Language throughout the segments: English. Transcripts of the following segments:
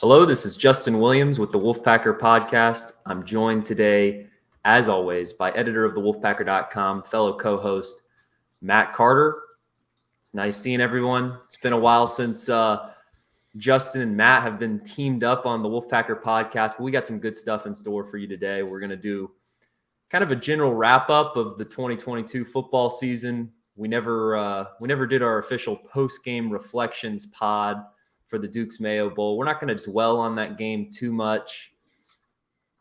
Hello, this is Justin Williams with the Wolfpacker Podcast. I'm joined today, as always, by editor of the Wolfpacker.com, fellow co-host Matt Carter. It's nice seeing everyone. It's been a while since Justin and Matt have been teamed up on the Wolfpacker Podcast, but we got some good stuff in store for you today. We're going to do kind of a general wrap-up of the 2022 football season. We never did our official post-game reflections pod for the Duke's Mayo Bowl. We're not going to dwell on that game too much.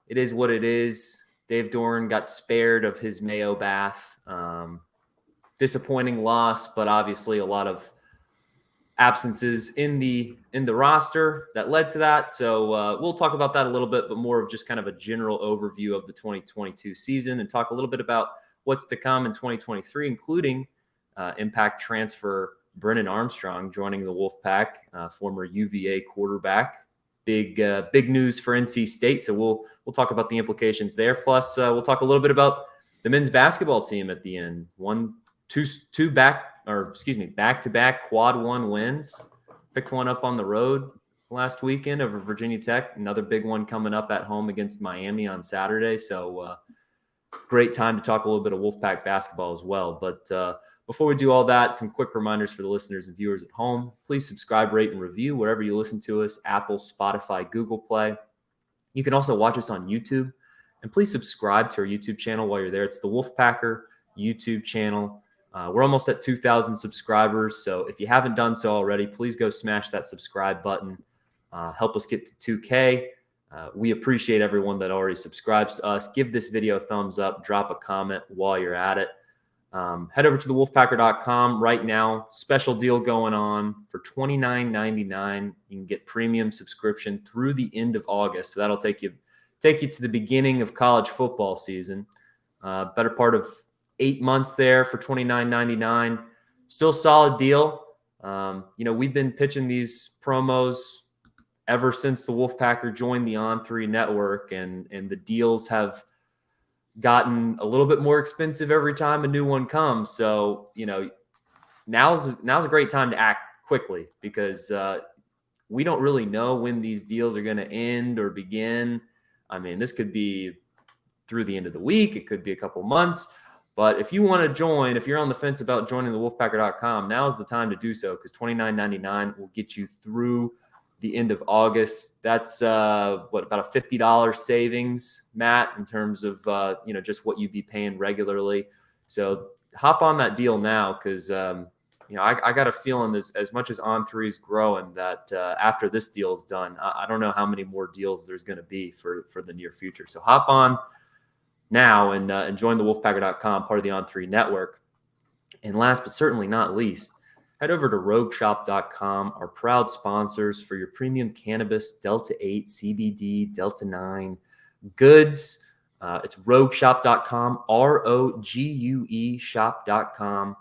It is what it is. Dave Doran got spared of his Mayo bath. Disappointing loss, but obviously a lot of absences in the roster that led to that. So we'll talk about that a little bit, but more of just kind of a general overview of the 2022 season and talk a little bit about what's to come in 2023, including impact transfer Brennan Armstrong joining the Wolfpack, former UVA quarterback. Big news for NC State. So we'll talk about the implications there. Plus, we'll talk a little bit about the men's basketball team at the end. Back-to-back quad one wins. Picked one up on the road last weekend over Virginia Tech. Another big one coming up at home against Miami on Saturday. So great time to talk a little bit of Wolfpack basketball as well. But before we do all that, some quick reminders for the listeners and viewers at home. Please subscribe, rate, and review wherever you listen to us, Apple, Spotify, Google Play. You can also watch us on YouTube. And please subscribe to our YouTube channel while you're there. It's the Wolfpacker YouTube channel. We're almost at 2,000 subscribers. So if you haven't done so already, please go smash that subscribe button. Help us get to 2K. We appreciate everyone that already subscribes to us. Give this video a thumbs up. Drop a comment while you're at it. Head over to the Wolfpacker.com right now. Special deal going on for $29.99. You can get premium subscription through the end of August. So that'll take you to the beginning of college football season. Better part of 8 months there for $29.99. Still solid deal. We've been pitching these promos ever since the Wolfpacker joined the On3 network, and the deals have gotten a little bit more expensive every time a new one comes. So, now's a great time to act quickly because we don't really know when these deals are going to end or begin. I mean, this could be through the end of the week. It could be a couple months. But if you want to join, if you're on the fence about joining the Wolfpacker.com, now is the time to do so because $29.99 will get you through the end of August. That's about a $50 savings, Matt, in terms of just what you'd be paying regularly. So hop on that deal now because I got a feeling this, as much as On3 is growing, that after this deal is done, I don't know how many more deals there's going to be for the near future. So hop on now and join the Wolfpacker.com, part of the On3 network. And last but certainly not least, head over to rogueshop.com, our proud sponsors for your premium cannabis, Delta 8, CBD, Delta 9 goods. It's rogueshop.com, ROGUE shop.com.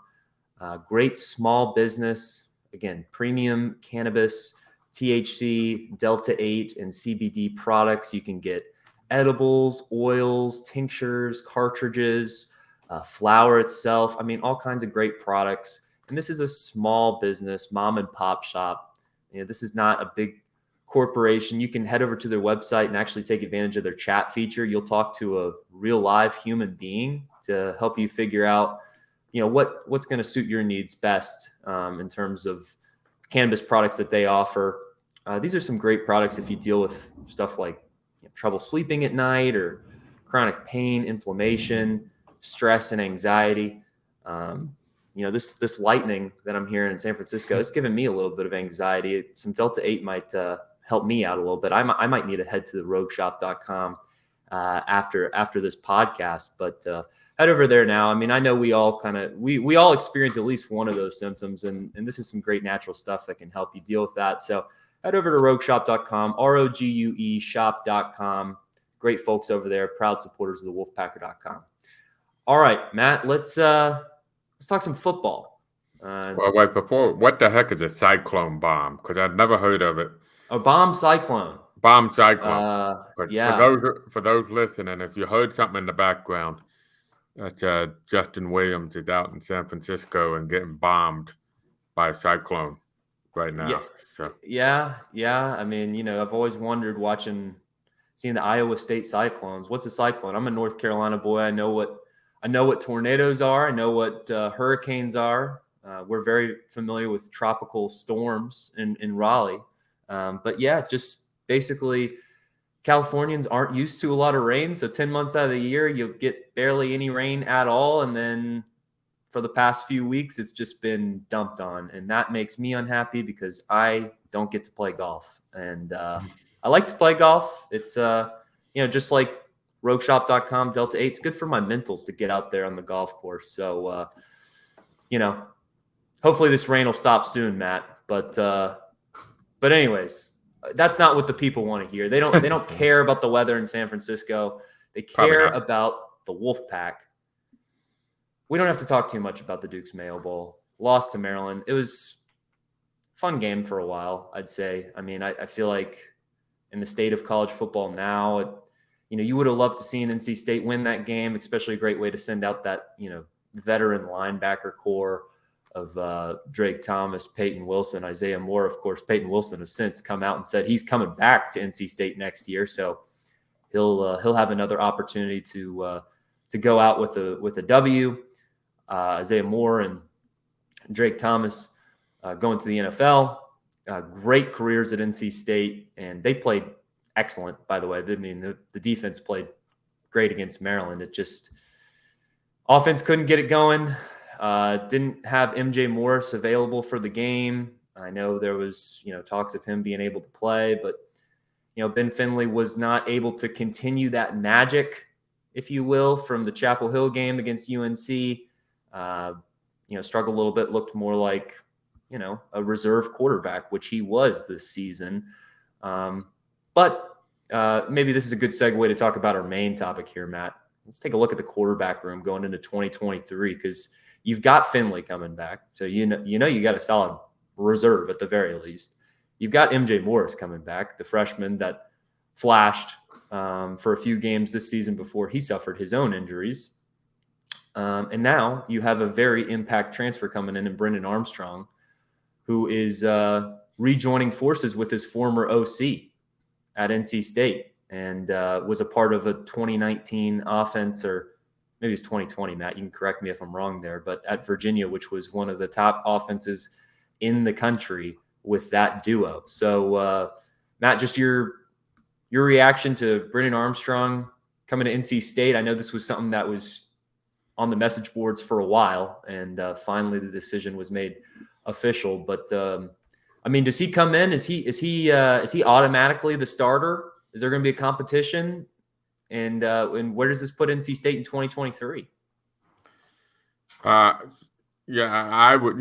Great small business. Again, premium cannabis, THC, Delta 8, and CBD products. You can get edibles, oils, tinctures, cartridges, flower itself. I mean, all kinds of great products. And this is a small business, mom and pop shop. This is not a big corporation. You can head over to their website and actually take advantage of their chat feature. You'll talk to a real live human being to help you figure out, what's going to suit your needs best in terms of cannabis products that they offer. These are some great products if you deal with stuff like trouble sleeping at night or chronic pain, inflammation, stress, and anxiety. This lightning that I'm hearing in San Francisco, it's giving me a little bit of anxiety. Some Delta 8 might help me out a little bit. I might need to head to the rogueshop.com after this podcast, but head over there now. I mean, I know we all experience at least one of those symptoms, and this is some great natural stuff that can help you deal with that. So head over to rogueshop.com, ROGUE shop.com. Great folks over there, proud supporters of the Wolfpacker.com. All right, Matt, let's talk some football. Wait, what the heck is a cyclone bomb? Because I've never heard of it. A bomb cyclone. Bomb cyclone. Yeah. For those listening, if you heard something in the background, that's Justin Williams is out in San Francisco and getting bombed by a cyclone. right Yeah, now. So yeah. I mean, I've always wondered seeing the Iowa State Cyclones. What's a cyclone? I'm a North Carolina boy. I know what tornadoes are. I know what hurricanes are. We're very familiar with tropical storms in Raleigh. But yeah, it's just basically Californians aren't used to a lot of rain. So 10 months out of the year, you'll get barely any rain at all. And then for the past few weeks, it's just been dumped on. And that makes me unhappy because I don't get to play golf. And I like to play golf. It's, just like rogueshop.com, Delta 8. It's good for my mentals to get out there on the golf course. So, hopefully this rain will stop soon, Matt. But anyways, that's not what the people want to hear. They don't care about the weather in San Francisco. They care about the Wolfpack. We don't have to talk too much about the Duke's Mayo Bowl. Lost to Maryland. It was a fun game for a while, I'd say. I mean, I feel like in the state of college football now, you would have loved to see an NC State win that game, especially a great way to send out that, veteran linebacker core of Drake Thomas, Peyton Wilson, Isaiah Moore. Of course, Peyton Wilson has since come out and said he's coming back to NC State next year, so he'll have another opportunity to go out with a W. Isaiah Moore and Drake Thomas going to the NFL. Great careers at NC State, and they played excellent, by the way. I mean, the defense played great against Maryland. It just offense couldn't get it going. Didn't have MJ Morris available for the game. I know there was, talks of him being able to play, but, Ben Finley was not able to continue that magic, if you will, from the Chapel Hill game against UNC. Struggled a little bit, looked more like, a reserve quarterback, which he was this season. But maybe this is a good segue to talk about our main topic here, Matt. Let's take a look at the quarterback room going into 2023, because you've got Finley coming back. So, you got a solid reserve at the very least. You've got MJ Morris coming back, the freshman that flashed for a few games this season before he suffered his own injuries. And now you have a very impact transfer coming in Brendan Armstrong, who is rejoining forces with his former OC at NC State and was a part of a 2019 offense, or maybe it's 2020, Matt. You can correct me if I'm wrong there, but at Virginia, which was one of the top offenses in the country with that duo. So, Matt, just your reaction to Brendan Armstrong coming to NC State. I know this was something that was on the message boards for a while, and finally the decision was made official. But does he come in? Is he automatically the starter? Is there going to be a competition? And where does this put NC State in 2023? Yeah, I would.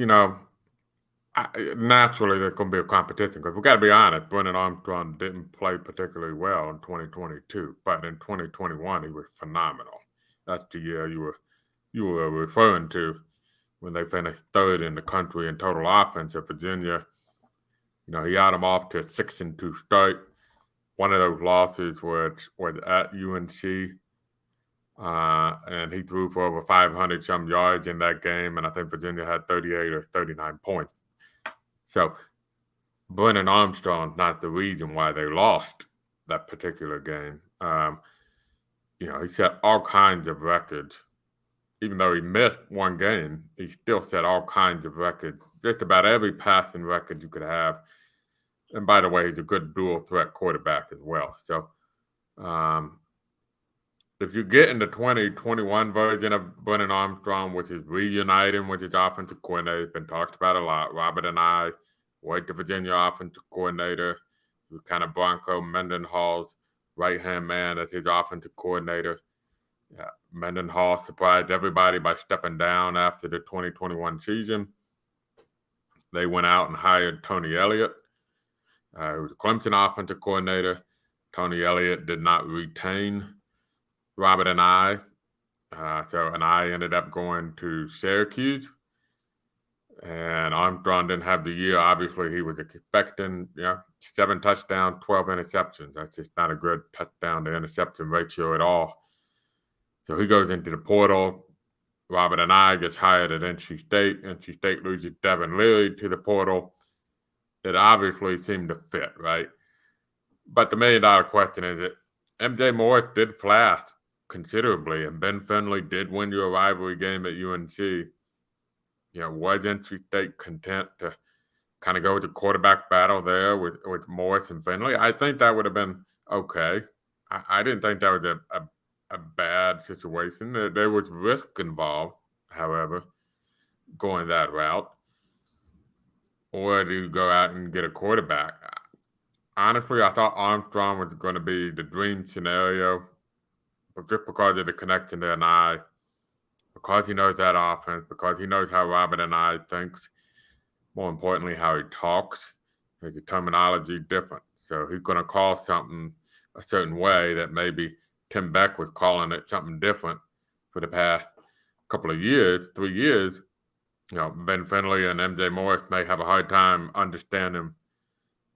Naturally there's going to be a competition, because we got to be honest. Brendan Armstrong didn't play particularly well in 2022, but in 2021 he was phenomenal. That's the year you were referring to, when they finished third in the country in total offense at Virginia. He had them off to a 6-2 start. One of those losses was at UNC, and he threw for over 500 some yards in that game, and I think Virginia had 38 or 39 points. So Brendan Armstrong, not the reason why they lost that particular game. He set all kinds of records. Even though he missed one game, he still set all kinds of records, just about every passing record you could have. And by the way, he's a good dual threat quarterback as well. So if you get in the 2021 version of Brendan Armstrong, which is reuniting with his offensive coordinator, it's been talked about a lot. Robert and I were the Virginia offensive coordinator. He was kind of Bronco Mendenhall's right-hand man as his offensive coordinator. Yeah, Mendenhall surprised everybody by stepping down after the 2021 season. They went out and hired Tony Elliott, who was a Clemson offensive coordinator. Tony Elliott did not retain Robert and I. And I ended up going to Syracuse. And Armstrong didn't have the year. Obviously, he was expecting, 7 touchdowns, 12 interceptions. That's just not a good touchdown to interception ratio at all. So he goes into the portal. Robert and I gets hired at NC State. NC State loses Devin Leary to the portal. it obviously seemed to fit, right? But the $1 million question is that MJ Morris did flash considerably, and Ben Finley did win you a rivalry game at UNC. Was NC State content to kind of go with the quarterback battle there with Morris and Finley? I think that would have been okay. I didn't think that was a bad situation. There was risk involved, however, going that route. Or do you go out and get a quarterback? Honestly, I thought Armstrong was going to be the dream scenario, but just because of the connection to Anae, because he knows that offense, because he knows how Robert Anae thinks, more importantly, how he talks, his terminology different. So he's going to call something a certain way that maybe Tim Beck was calling it something different for the past couple of years, 3 years. Ben Finley and MJ Morris may have a hard time understanding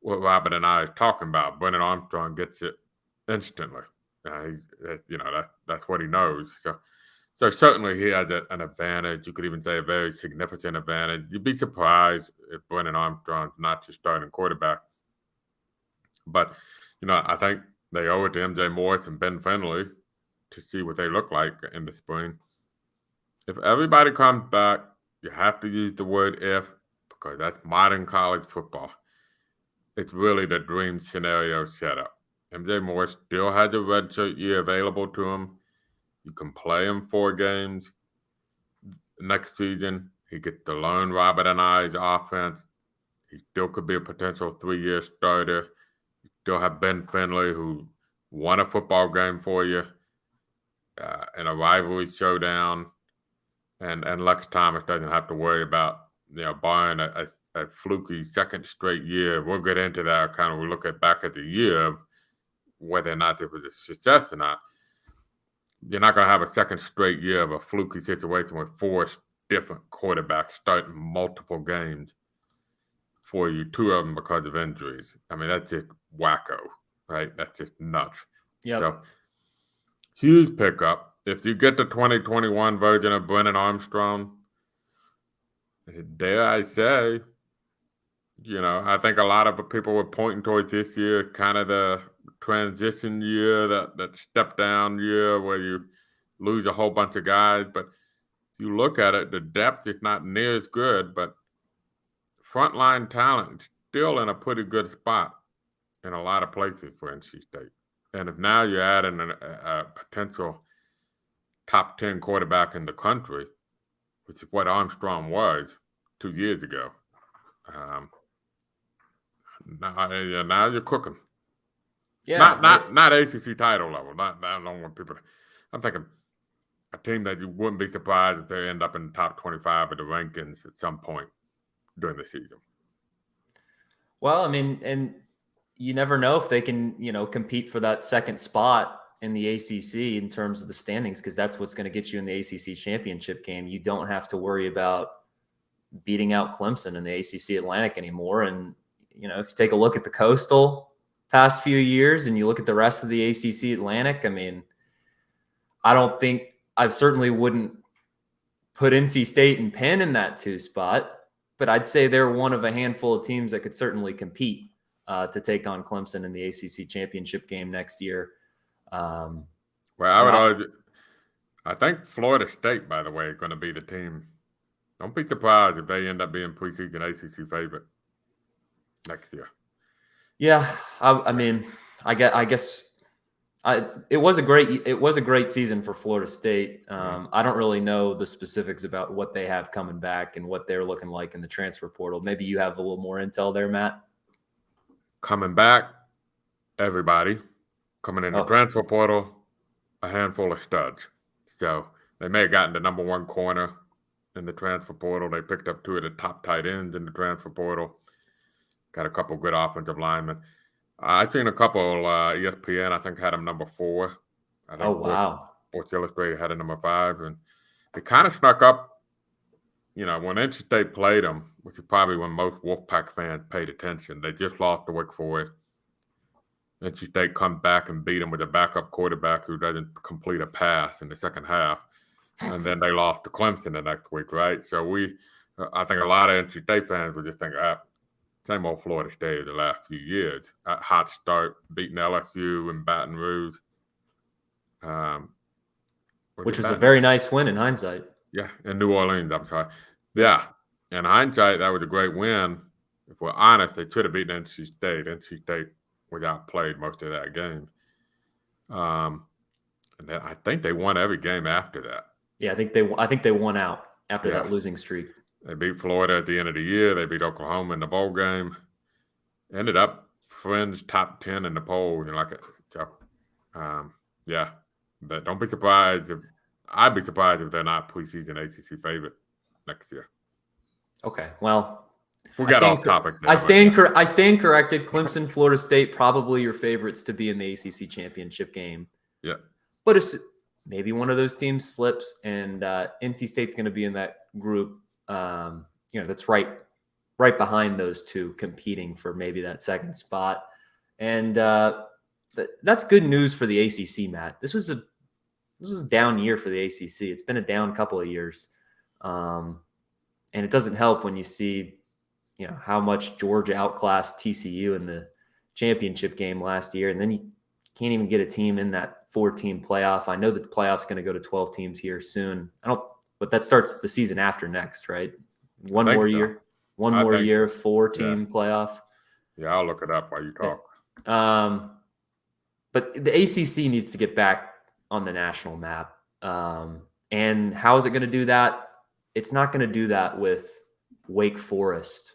what Robert Anae is talking about. Brennan Armstrong gets it instantly. That's what he knows. So certainly he has an advantage. You could even say a very significant advantage. You'd be surprised if Brennan Armstrong's not your starting quarterback. But, I think they owe it to MJ Morris and Ben Finley to see what they look like in the spring. If everybody comes back, you have to use the word if, because that's modern college football. It's really the dream scenario setup. MJ Morris still has a redshirt year available to him. You can play him 4 games next season. He gets to learn Robert Anae's offense. He still could be a potential 3-year starter. You still have Ben Finley, who won a football game for you in a rivalry showdown. And Lex Thomas doesn't have to worry about, barring a fluky second straight year. We'll get into that kind of, we'll look back at the year, whether or not there was a success or not. You're not going to have a second straight year of a fluky situation with 4 different quarterbacks starting multiple games for you, 2 of them because of injuries. I mean, that's just wacko, right? That's just nuts. Yeah. So, huge pickup. If you get the 2021 version of Brennan Armstrong, dare I say, I think a lot of people were pointing towards this year, kind of the transition year, that step down year where you lose a whole bunch of guys. But if you look at it, the depth is not near as good, but frontline talent is still in a pretty good spot in a lot of places for NC State. And if now you're adding a potential top 10 quarterback in the country, which is what Armstrong was 2 years ago, now you're cooking. Yeah. Not ACC title level. I don't want people. I'm thinking a team that you wouldn't be surprised if they end up in the top 25 of the rankings at some point during the season. Well, I mean, and you never know if they can, compete for that second spot in the ACC in terms of the standings, because that's what's going to get you in the ACC championship game. You don't have to worry about beating out Clemson in the ACC Atlantic anymore. And, if you take a look at the Coastal past few years and you look at the rest of the ACC Atlantic, I mean, I certainly wouldn't put NC State and Penn in that 2 spot, but I'd say they're one of a handful of teams that could certainly compete to take on Clemson in the ACC championship game next year. I would argue, I think Florida State, by the way, is going to be the team. Don't be surprised if they end up being preseason ACC favorite next year. Yeah, I mean, I guess it was a great season for Florida State. I don't really know the specifics about what they have coming back and what they're looking like in the transfer portal. Maybe you have a little more intel there, Matt. Coming back, everybody. Coming in the transfer portal, a handful of studs. So they may have gotten the number 1 corner in the transfer portal. They picked up 2 of the top tight ends in the transfer portal. Got a couple good offensive linemen. I've seen a couple. ESPN, I think, had him number 4. I think Sports Illustrated had him number 5. And it kind of snuck up, when NC State played them, which is probably when most Wolfpack fans paid attention. They just lost to Wake Forest. NC State come back and beat them with a backup quarterback who doesn't complete a pass in the second half. And then they lost to Clemson the next week, right? So I think a lot of NC State fans would just think, same old Florida State the last few years. A hot start, beating LSU and Baton Rouge. Which was a very nice win in hindsight. Yeah, in New Orleans, I'm sorry. Yeah, in hindsight, that was a great win. If we're honest, they should have beaten NC State. NC State was outplayed most of that game. And then I think they won every game after that. Yeah, I think they won out after that losing streak. They beat Florida at the end of the year. They beat Oklahoma in the bowl game. Ended up fringe top 10 in the poll. But don't be surprised I'd be surprised if they're not preseason ACC favorite next year. Okay, well, we got off topic. I stand corrected. Clemson, Florida State, probably your favorites to be in the ACC championship game. Yeah, but maybe one of those teams slips, and NC State's going to be in that group. That's right behind those two, competing for maybe that second spot, and that's good news for the ACC, Matt. This was a down year for the ACC. It's been a down couple of years, and it doesn't help when you see, how much Georgia outclassed TCU in the championship game last year, and then you can't even get a team in that 4-team playoff. I know that the playoff's going to go to 12 teams here soon. But that starts the season after next, right? One more year of 4-team playoff. Yeah, I'll look it up while you talk. But the ACC needs to get back on the national map. And how is it going to do that? It's not going to do that with Wake Forest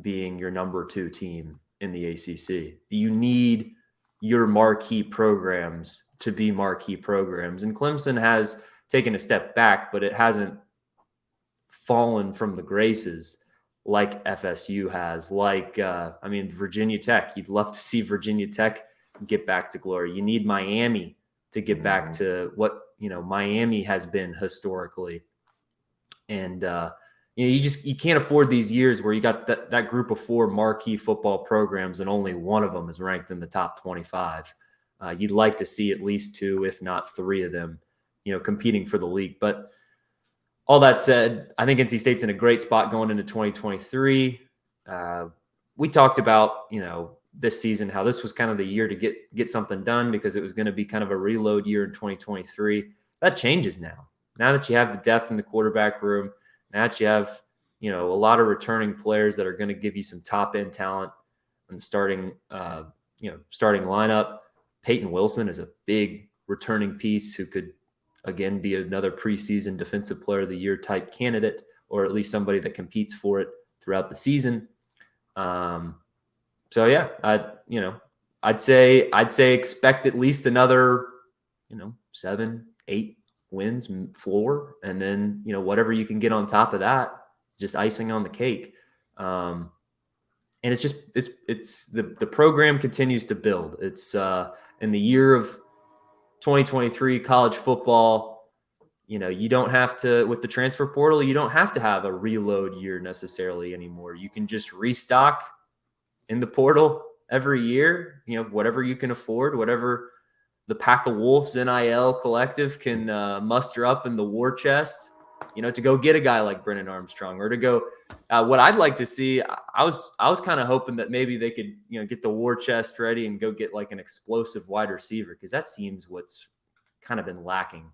being your number 2 team in the ACC. You need your marquee programs to be marquee programs. And Clemson has taken a step back, but it hasn't fallen from the graces like FSU has, Virginia Tech. You'd love to see Virginia Tech get back to glory. You need Miami to get back to what, Miami has been historically. And, you can't afford these years where you got that group of 4 marquee football programs and only one of them is ranked in the top 25. You'd like to see at least 2, if not 3 of them, competing for the league. But all that said, I think NC State's in a great spot going into 2023. We talked about, this season, how this was kind of the year to get something done because it was going to be kind of a reload year in 2023. That changes now. Now that you have the depth in the quarterback room, now that you have, a lot of returning players that are going to give you some top end talent and starting lineup. Peyton Wilson is a big returning piece who could, again, be another preseason defensive player of the year type candidate, or at least somebody that competes for it throughout the season. So yeah, I'd say expect at least another, 7, 8 wins floor, and then whatever you can get on top of that, just icing on the cake. And it's the program continues to build. It's in the year of 2023 college football. You don't have to, with the transfer portal, you don't have to have a reload year necessarily anymore. You can just restock in the portal every year, whatever you can afford, whatever the Pack of Wolves NIL collective can muster up in the war chest, to go get a guy like Brennan Armstrong, or to go, what I'd like to see, I was kind of hoping that maybe they could, get the war chest ready and go get like an explosive wide receiver, because that seems what's kind of been lacking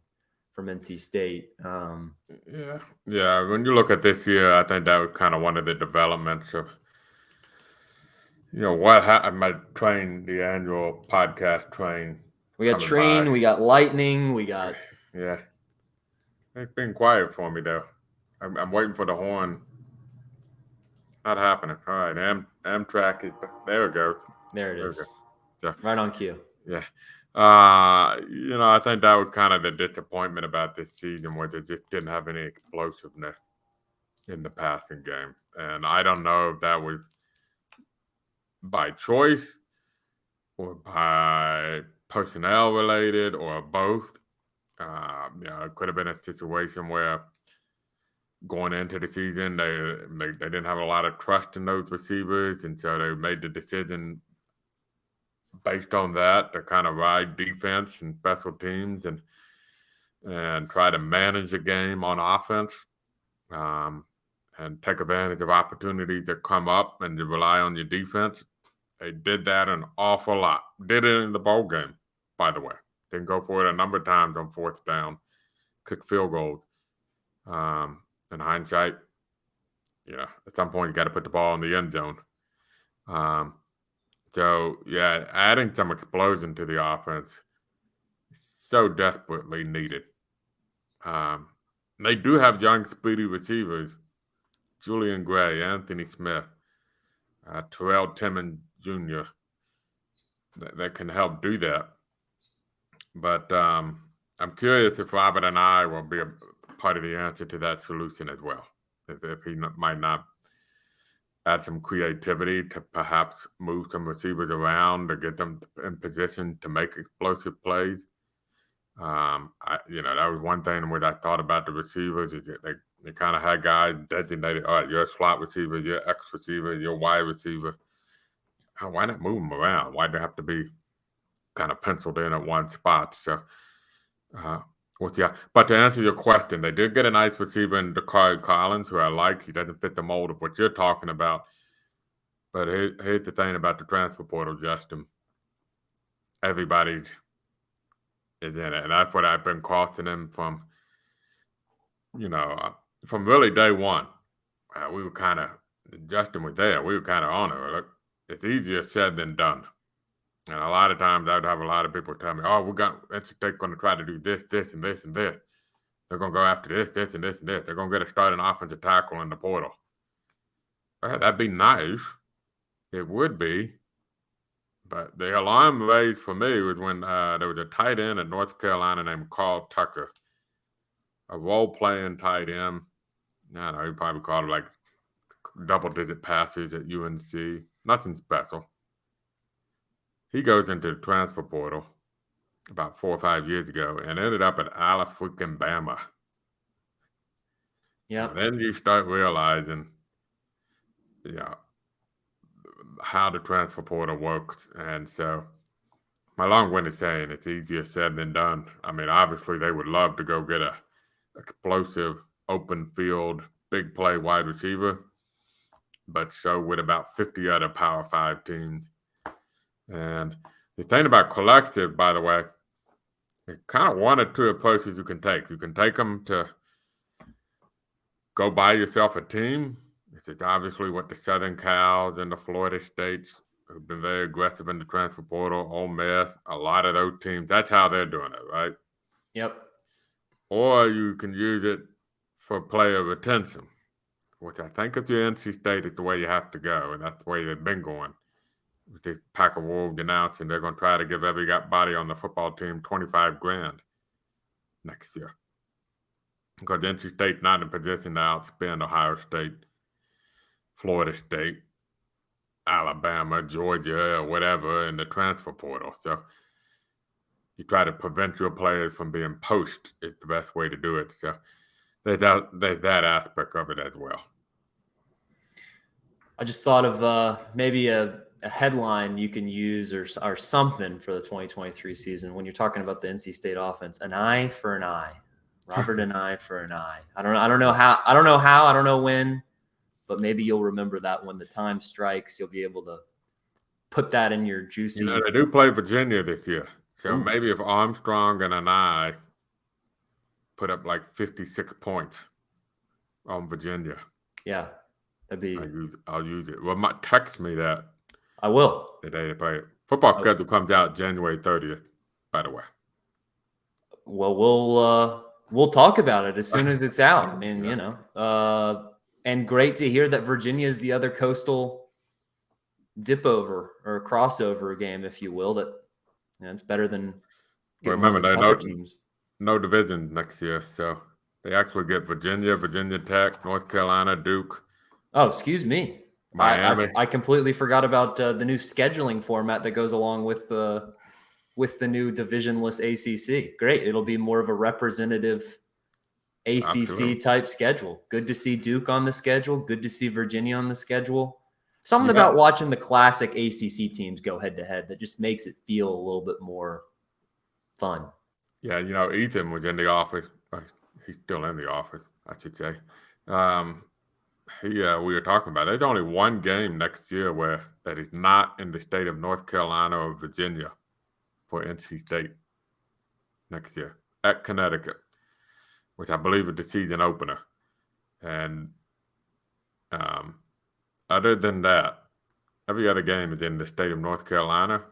from NC State. Yeah. When you look at this year, I think that was kind of one of the developments of, what happened. The annual podcast train. We got train, we got lightning, we got. Yeah. It's been quiet for me, though. I'm waiting for the horn. Not happening. All right, Amtrak. There it goes. There it is. So, right on cue. Yeah. I think that was kind of the disappointment about this season, where they just didn't have any explosiveness in the passing game. And I don't know if that was by choice or by personnel related or both. It could have been a situation where going into the season, they didn't have a lot of trust in those receivers, and so they made the decision based on that to kind of ride defense and special teams and try to manage the game on offense. and take advantage of opportunities that come up and to rely on your defense. They did that an awful lot. Did it in the bowl game, by the way. Didn't go for it a number of times on fourth down, kick field goals. In hindsight, at some point you got to put the ball in the end zone. So, yeah, adding some explosion to the offense so desperately needed. They do have young, speedy receivers, Julian Gray, Anthony Smith, Terrell Timmons Jr., that can help do that. But I'm curious if Robert and I will be a part of the answer to that solution as well. If he might not add some creativity to perhaps move some receivers around to get them in position to make explosive plays. That was one thing which I thought about the receivers is that they kind of had guys designated. All right, you're a slot receiver, you're X receiver, you're wide receiver. Why not move them around? Why do they have to be kind of penciled in at one spot? So, but to answer your question, they did get a nice receiver in Dakari Collins, who I like. He doesn't fit the mold of what you're talking about. But here's the thing about the transfer portal, Justin. Everybody is in it. And that's what I've been costing him from really day one. We were kind of, Justin was there. We were kind of on it. Look, it's easier said than done. And a lot of times I'd have a lot of people tell me, oh, they're going to try to do this, this, and this, and this. They're going to go after this, this, and this, and this. They're going to get a starting offensive tackle in the portal. That'd be nice. It would be. But the alarm raised for me was when there was a tight end at North Carolina named Carl Tucker, a role-playing tight end. I don't know, he probably called it like double-digit passes at UNC. Nothing special. He goes into the transfer portal about 4 or 5 years ago and ended up at Alabama. Yeah. Then you start realizing, how the transfer portal works. And so my long-winded saying, it's easier said than done. I mean, obviously they would love to go get a explosive, open field, big play wide receiver, but so would about 50 other Power 5 teams. And the thing about collective, by the way, it's kind of one or two approaches you can take. You can take them to go buy yourself a team. This is obviously what the Southern Cals and the Florida States have been very aggressive in the transfer portal. Ole Miss, a lot of those teams, that's how they're doing it, right? Yep. Or you can use it for player retention, which I think if you're NC State is the way you have to go, and that's the way they've been going. With the Pack of Wolves announcing they're going to try to give every body on the football team $25,000 next year. Because NC State's not in a position to outspend Ohio State, Florida State, Alabama, Georgia, or whatever in the transfer portal. So you try to prevent your players from being poached is the best way to do it. So there's that aspect of it as well. I just thought of maybe a headline you can use or something for the 2023 season when you're talking about the NC State offense. An eye for an eye. Robert, an eye for an eye. I don't know how, I don't know when, but maybe you'll remember that when the time strikes, you'll be able to put that in your juicy. They do play Virginia this year. So maybe if Armstrong and an eye put up like 56 points on Virginia. Yeah. That'd be. I'll use it. Well, text me that. I will. The day they play it. Football schedule comes out January 30th, by the way. Well, we'll talk about it as soon as it's out. I mean, and great to hear that Virginia is the other coastal dip over or crossover game, if you will. That it's better than. Remember, no division next year, so they actually get Virginia, Virginia Tech, North Carolina, Duke. Oh, excuse me. Miami. I completely forgot about the new scheduling format that goes along with the new divisionless ACC. Great. It'll be more of a representative ACC type schedule. Good to see Duke on the schedule. Good to see Virginia on the schedule. Something about watching the classic ACC teams go head to head that just makes it feel a little bit more fun. Yeah, Ethan was in the office. He's still in the office, I should say. we were talking about. There's only one game next year that is not in the state of North Carolina or Virginia for NC State next year at Connecticut, which I believe is the season opener. And other than that, every other game is in the state of North Carolina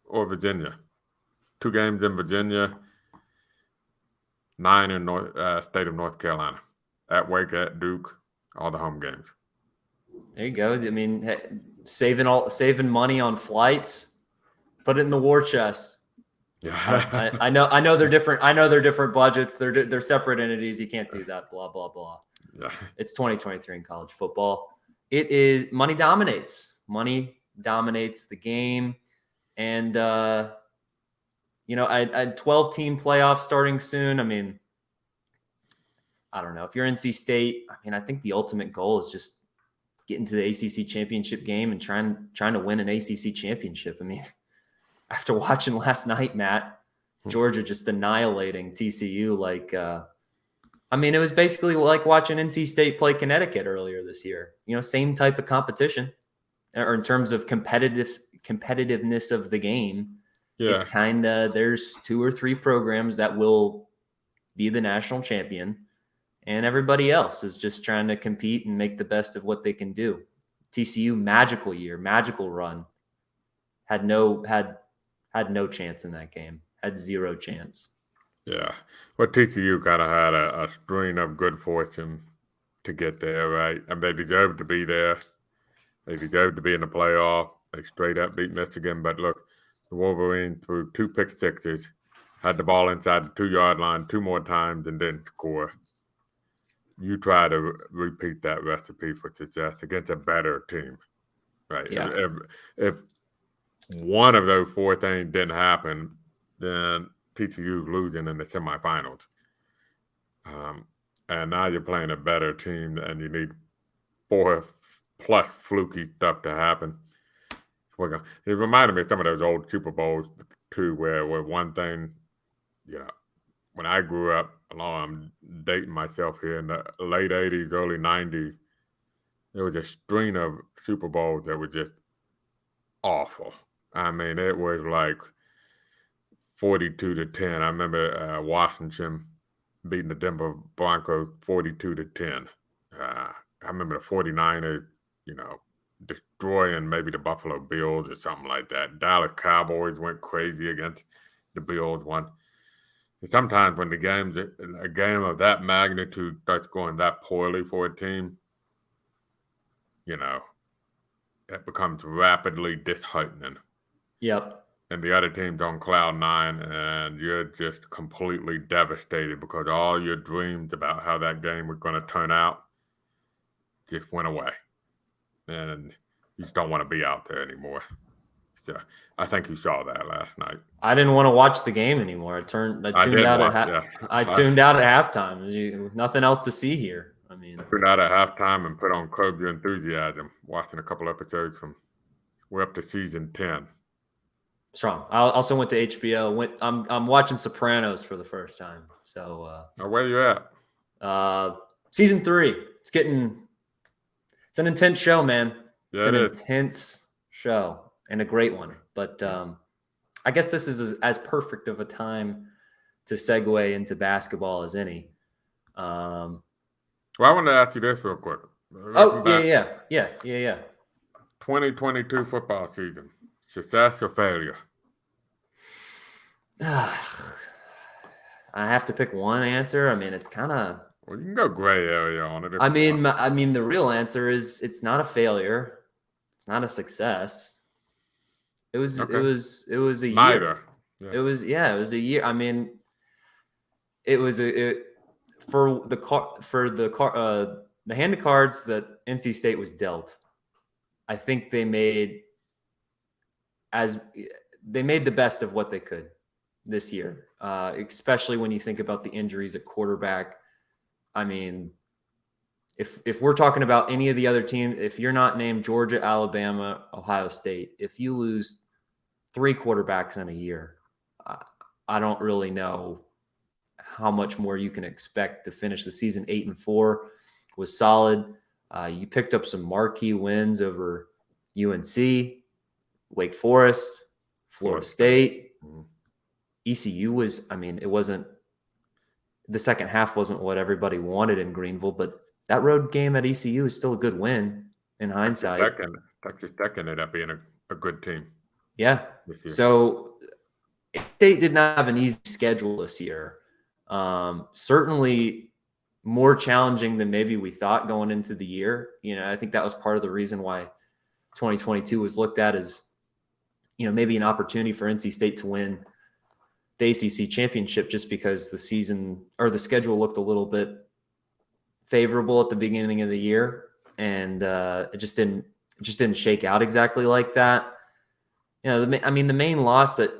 or Virginia. 2 games in Virginia, 9 in state of North Carolina. At Wake, at Duke, all the home games. There you go. I mean, saving money on flights, put it in the war chest. Yeah, I know they're different. I know they're different budgets. They're separate entities. You can't do that. Blah blah blah. Yeah. It's 2023 in college football. It is money dominates. Money dominates the game, and I 12-team playoffs starting soon. I mean, I don't know if you're NC State. I mean, I think the ultimate goal is just getting to the ACC championship game and trying to win an ACC championship. I mean, after watching last night, Matt, Georgia just annihilating TCU. It was basically like watching NC State play Connecticut earlier this year. Same type of competition, or in terms of competitiveness of the game. Yeah. It's kind of, there's 2 or 3 programs that will be the national champion, and everybody else is just trying to compete and make the best of what they can do. TCU, magical year, magical run. Had no chance in that game. Had 0 chance. Yeah. Well, TCU kind of had a string of good fortune to get there, right? And they deserved to be there. They deserved to be in the playoff. They straight up beat Michigan. But look, the Wolverines threw 2 pick sixes, had the ball inside the 2-yard line 2 more times, and didn't score. You try to repeat that recipe for success against a better team, right? Yeah. If one of those 4 things didn't happen, then TCU's losing in the semifinals. And now you're playing a better team, and you need 4+ fluky stuff to happen. It reminded me of some of those old Super Bowls too, where one thing, when I grew up, I'm dating myself here, in the late 80s, early 90s, there was a string of Super Bowls that were just awful. I mean, it was like 42-10. I remember Washington beating the Denver Broncos 42-10. I remember the 49ers, destroying maybe the Buffalo Bills or something like that. Dallas Cowboys went crazy against the Bills one. Sometimes when a game of that magnitude starts going that poorly for a team, it becomes rapidly disheartening. Yep. And the other team's on cloud 9, and you're just completely devastated because all your dreams about how that game was going to turn out just went away. And you just don't want to be out there anymore. So I think you saw that last night. I didn't want to watch the game anymore. I tuned out at halftime. Nothing else to see here. I tuned out at halftime and put on Curb Your Enthusiasm, watching a couple episodes we're up to season 10. Strong. I also went to HBO. I'm watching Sopranos for the first time. So where you at? Season 3. It's an intense show, man. Yeah, it's an intense show and a great one. But I guess this is as perfect of a time to segue into basketball as any. Well, I want to ask you this real quick. Yeah. 2022 football season. Success or failure? I have to pick one answer. I mean, it's kind of. Well, you can go gray area on it. I mean, the real answer is it's not a failure. It's not a success. It was a Neither. year. Yeah. It was a year. I mean, it was for the hand of cards that NC State was dealt. I think they made the best of what they could this year, especially when you think about the injuries at quarterback. I mean, if we're talking about any of the other teams, if you're not named Georgia, Alabama, Ohio State, if you lose 3 quarterbacks in a year, I don't really know how much more you can expect to finish the season. 8-4 was solid. You picked up some marquee wins over UNC, Wake Forest, Florida State. Mm-hmm. ECU was, it wasn't, the second half wasn't what everybody wanted in Greenville, but that road game at ECU is still a good win in hindsight. Texas Tech ended up being a good team. Yeah. This year. So they did not have an easy schedule this year. Certainly more challenging than maybe we thought going into the year. I think that was part of the reason why 2022 was looked at as, maybe an opportunity for NC State to win the ACC championship, just because the season or the schedule looked a little bit favorable at the beginning of the year, and it just didn't shake out exactly like that. The main loss that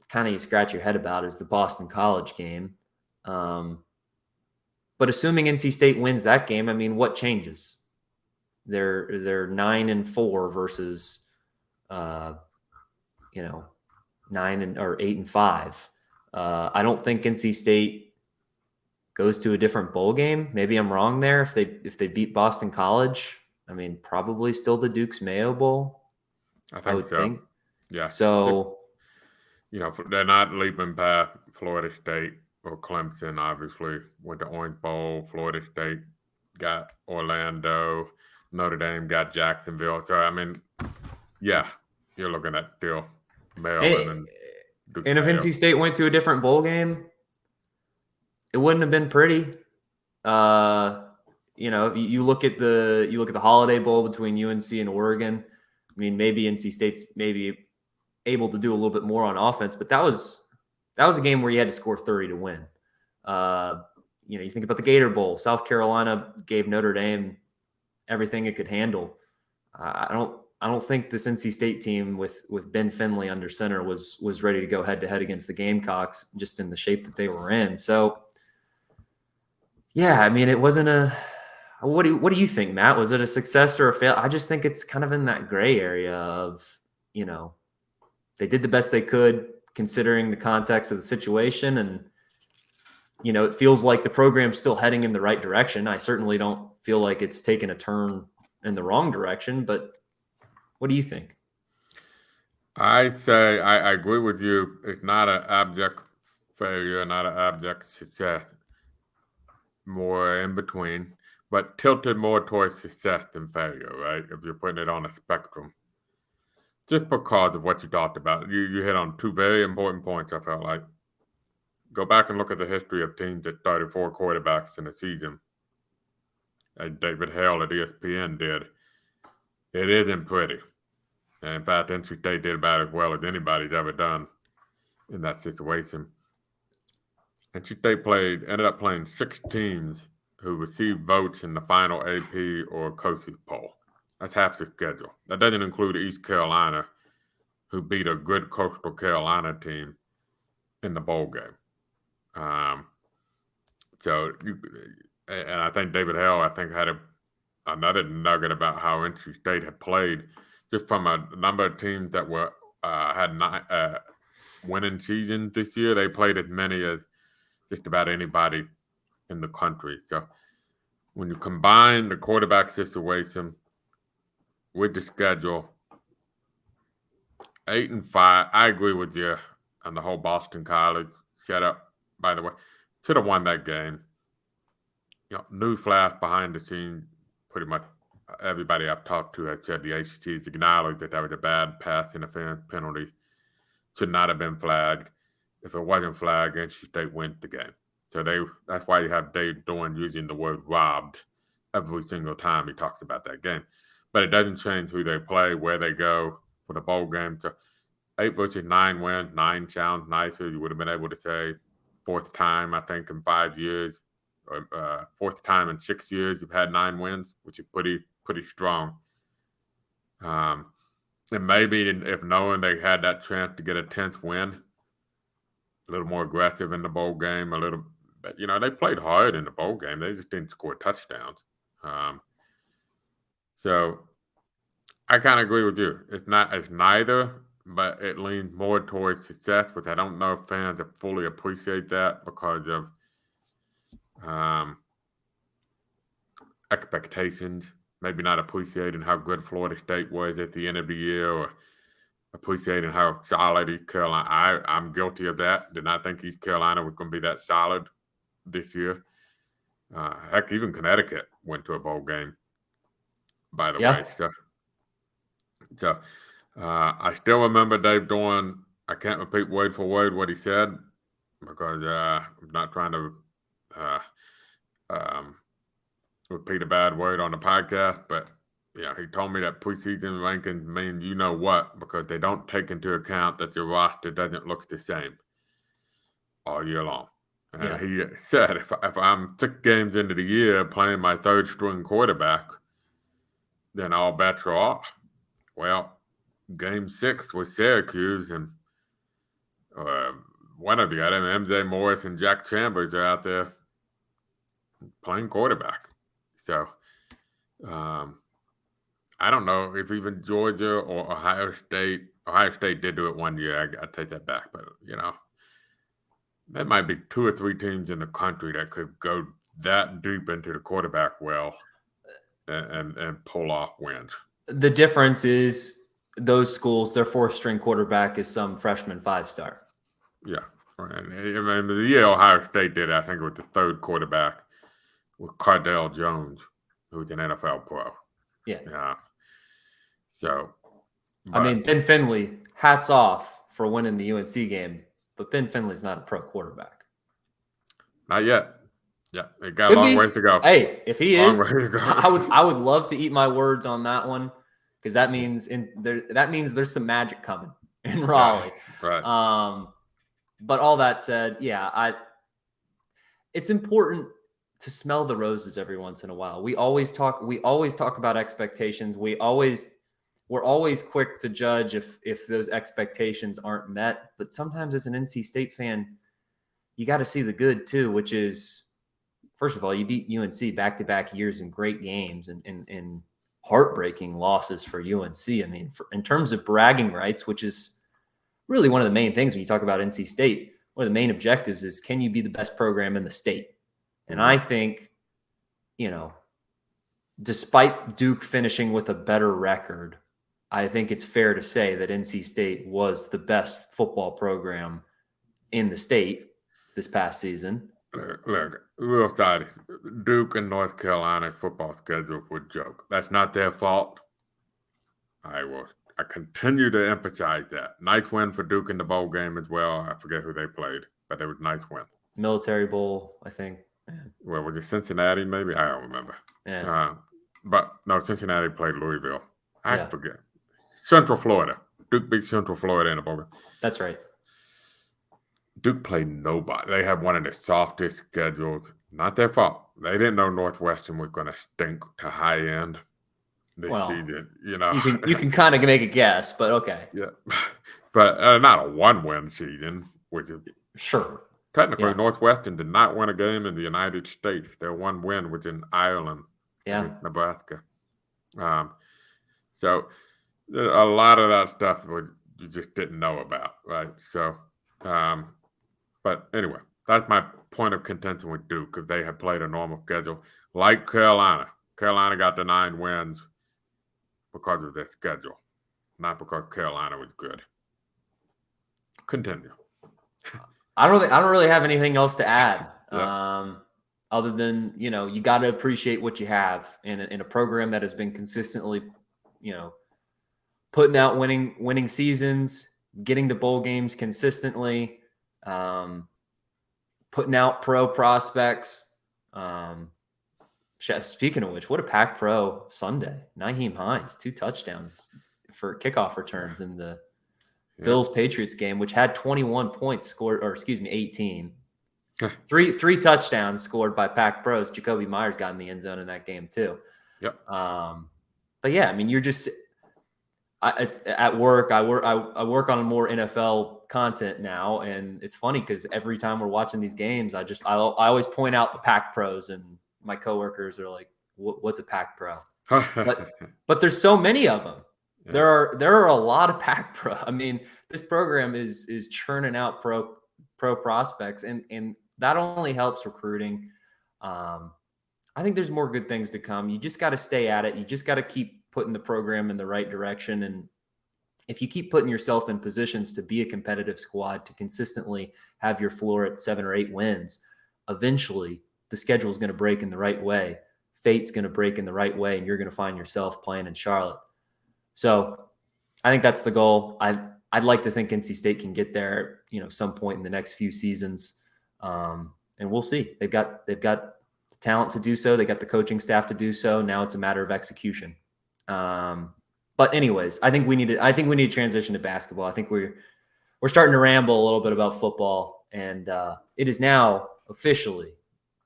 kind of you scratch your head about is the Boston College game. But assuming NC State wins that game, what changes? They're 9-4 versus 8-5. I don't think NC State goes to a different bowl game. Maybe I'm wrong there. If they beat Boston College, probably still the Duke's Mayo Bowl. I would think. Yeah. So, they're not leaping past Florida State or Clemson. Obviously, went to Orange Bowl. Florida State got Orlando. Notre Dame got Jacksonville. So yeah, you're looking at still Maryland and if NC State went to a different bowl game, it wouldn't have been pretty. If you look at the Holiday Bowl between UNC and Oregon, maybe NC State's maybe able to do a little bit more on offense, but that was a game where you had to score 30 to win. You think about the Gator Bowl. South Carolina gave Notre Dame everything it could handle. I don't think this NC State team with Ben Finley under center was ready to go head to head against the Gamecocks, just in the shape that they were in. So, yeah, it wasn't a. What do you think, Matt? Was it a success or a fail? I just think it's kind of in that gray area of, they did the best they could considering the context of the situation, and it feels like the program's still heading in the right direction. I certainly don't feel like it's taken a turn in the wrong direction, but what do you think? I say I agree with you. It's not an abject failure, not an abject success. More in between, but tilted more towards success than failure, right? If you're putting it on a spectrum. Just because of what you talked about. You hit on two very important points, I felt like. Go back and look at the history of teams that started 4 quarterbacks in a season. As David Hale at ESPN did. It isn't pretty. And in fact, NC State did about as well as anybody's ever done in that situation. NC State ended up playing 6 teams who received votes in the final AP or coaches poll. That's half the schedule. That doesn't include East Carolina, who beat a good Coastal Carolina team in the bowl game. And I think David Hale, had another nugget about how NC State had played, just from a number of teams that had 9 winning seasons this year. They played as many as just about anybody in the country. So when you combine the quarterback situation with the schedule, 8-5, I agree with you on the whole Boston College setup. By the way, should have won that game. Newsflash behind the scenes, pretty much everybody I've talked to has said the ACT has acknowledged that was a bad pass interference penalty. Should not have been flagged. If it wasn't flagged, NC State wins the game. So that's why you have Dave Dorn using the word robbed every single time he talks about that game. But it doesn't change who they play, where they go for the bowl game. So 8 versus 9 wins. 9 sounds nicer. You would have been able to say 4th time, I think, in 5 years, or 4th time in 6 years you've had 9 wins, which is pretty strong. And maybe if knowing they had that chance to get a 10th win, a little more aggressive in the bowl game, but they played hard in the bowl game. They just didn't score touchdowns. So I kind of agree with you. It's neither, but it leans more towards success, which I don't know if fans fully appreciate that because of expectations, maybe not appreciating how good Florida State was at the end of the year, or appreciating how solid East Carolina. I'm guilty of that. Did not think East Carolina was going to be that solid this year. Heck, even Connecticut went to a bowl game, by the way. So I still remember Dave Dorn. I can't repeat word for word what he said because I'm not trying to repeat a bad word on the podcast, but yeah, he told me that preseason rankings mean you know what, because they don't take into account that your roster doesn't look the same all year long. And he said, if I'm 6 games into the year playing my third string quarterback, then all bets are off. Well, game 6 with Syracuse, and one of the other, MJ Morris and Jack Chambers, are out there playing quarterback. So I don't know if even Georgia or Ohio State did do it one year. I take that back. But, there might be 2 or 3 teams in the country that could go that deep into the quarterback well and pull off wins. The difference is those schools, their 4th-string quarterback is some freshman 5-star. Yeah. And I mean, the year Ohio State did, I think it was the 3rd quarterback with Cardell Jones, who's an NFL pro. Yeah. So, I mean, Ben Finley, hats off for winning the UNC game, but Ben Finley's not a pro quarterback. Not yet. Yeah, it got a long ways to go. Hey, if he is, I would love to eat my words on that one, because that means there's some magic coming in Raleigh. Right. But all that said, it's important to smell the roses every once in a while. We always talk about expectations. We're always quick to judge if those expectations aren't met. But sometimes as an NC State fan, you got to see the good too, which is, first of all, you beat UNC back-to-back years in great games and heartbreaking losses for UNC. I mean, in terms of bragging rights, which is really one of the main things when you talk about NC State, one of the main objectives is, can you be the best program in the state? And I think, despite Duke finishing with a better record, I think it's fair to say that NC State was the best football program in the state this past season. Look, real side, Duke and North Carolina football schedule would joke. That's not their fault. I continue to emphasize that. Nice win for Duke in the bowl game as well. I forget who they played, but it was a nice win. Military Bowl, I think. Well, was it Cincinnati maybe? I don't remember. Yeah. But no, Cincinnati played Louisville. I forget. Central Florida. Duke beat Central Florida in the bowl game. That's right. Duke played nobody. They had one of the softest schedules. Not their fault. They didn't know Northwestern was going to stink to high end this season. You can kind of make a guess, but okay. Yeah, but not a 1-win season, which is sure. Technically, Northwestern did not win a game in the United States. Their 1 win was in Ireland, Nebraska. So a lot of that stuff you just didn't know about, right? So, but anyway, that's my point of contention with Duke, because they had played a normal schedule like Carolina. Carolina got the 9 wins because of their schedule, not because Carolina was good. Continue. I don't really have anything else to add, other than, you got to appreciate what you have in a program that has been consistently, putting out winning seasons, getting to bowl games consistently, putting out pro prospects. Speaking of which, what a packed pro Sunday. Nyheim Hines, 2 touchdowns for kickoff returns in the Bills-Patriots game, which had 21 points scored, 18. Three touchdowns scored by packed pros. Jacoby Myers got in the end zone in that game too. Yep. But yeah, I mean, it's at work. I work on more NFL content now, and it's funny because every time we're watching these games, I always point out the packed pros, and my coworkers are like, "What's a packed pro?" But there's so many of them. Yeah. There are a lot of packed pro. I mean, this program is churning out pro prospects, and that only helps recruiting. I I think there's more good things to come. You just got to stay at it. You just got to keep putting the program in the right direction. And if you keep putting yourself in positions to be a competitive squad, to consistently have your floor at 7 or 8 wins, eventually the schedule is going to break in the right way. Fate's going to break in the right way, and you're going to find yourself playing in Charlotte. So I think that's the goal. I'd like to think NC State can get there, some point in the next few seasons, and we'll see. They've got the talent to do so. They got the coaching staff to do so. Now it's a matter of execution. But anyways, I think we need to transition to basketball. I think we're starting to ramble a little bit about football, and it is now officially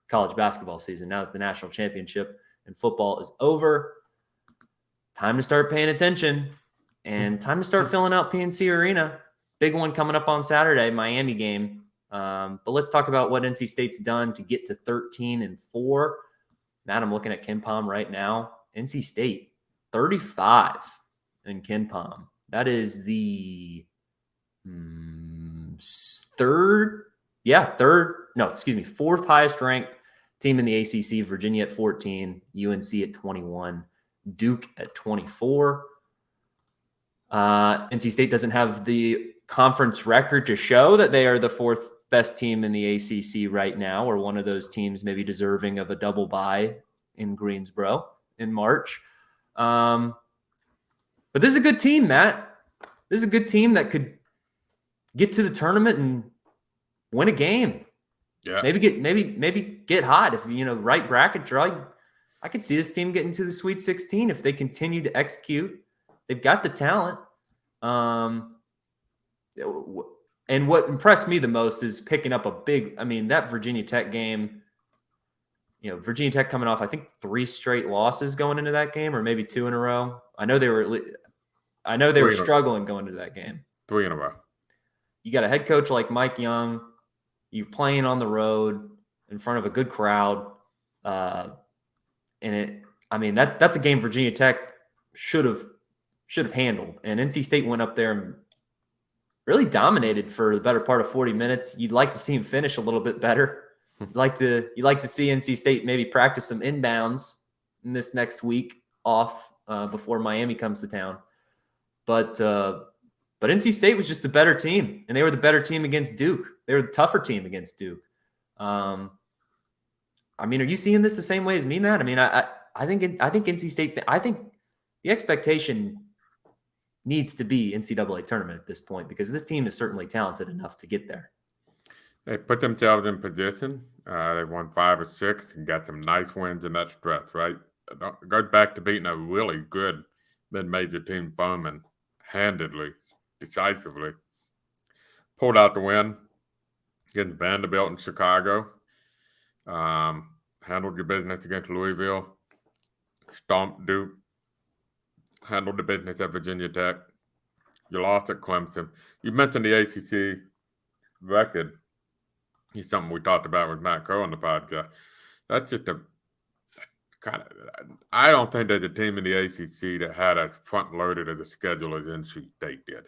college basketball season. Now that the national championship in football is over, time to start paying attention and time to start filling out PNC Arena. Big one coming up on Saturday, Miami game. But let's talk about what NC State's done to get to 13-4. Matt, I'm looking at KenPom right now. NC State 35 in KenPom. That is the fourth highest ranked team in the ACC. Virginia at 14, UNC at 21, Duke at 24. NC State doesn't have the conference record to show that they are the fourth best team in the ACC right now, or one of those teams maybe deserving of a double bye in Greensboro in March. But this is a good team, Matt. This is a good team that could get to the tournament and win a game. Yeah. Maybe get hot if right bracket draw. I could see this team getting to the Sweet 16 if they continue to execute. They've got the talent. And what impressed me the most is picking up that Virginia Tech game. Virginia Tech coming off, I think, 3 straight losses going into that game, or maybe 2 in a row. I know they were struggling going into that game. 3 in a row. You got a head coach like Mike Young. You're playing on the road in front of a good crowd. That's a game Virginia Tech should have handled. And NC State went up there and really dominated for the better part of 40 minutes. You'd like to see him finish a little bit better. You'd like to see NC State maybe practice some inbounds in this next week off before Miami comes to town. But NC State was just the better team, and they were the better team against Duke. They were the tougher team against Duke. Are you seeing this the same way as me, Matt? I think NC State. I think the expectation needs to be NCAA tournament at this point, because this team is certainly talented enough to get there. They put themselves in position. They won 5 or 6 and got some nice wins in that stretch, right? It goes back to beating a really good mid-major team, Furman, handedly, decisively. Pulled out the win against Vanderbilt in Chicago. Handled your business against Louisville. Stomped Duke. Handled the business at Virginia Tech. You lost at Clemson. You mentioned the ACC record. It's something we talked about with Matt Coe on the podcast. That's just I don't think there's a team in the ACC that had as front-loaded as a schedule as NC State did.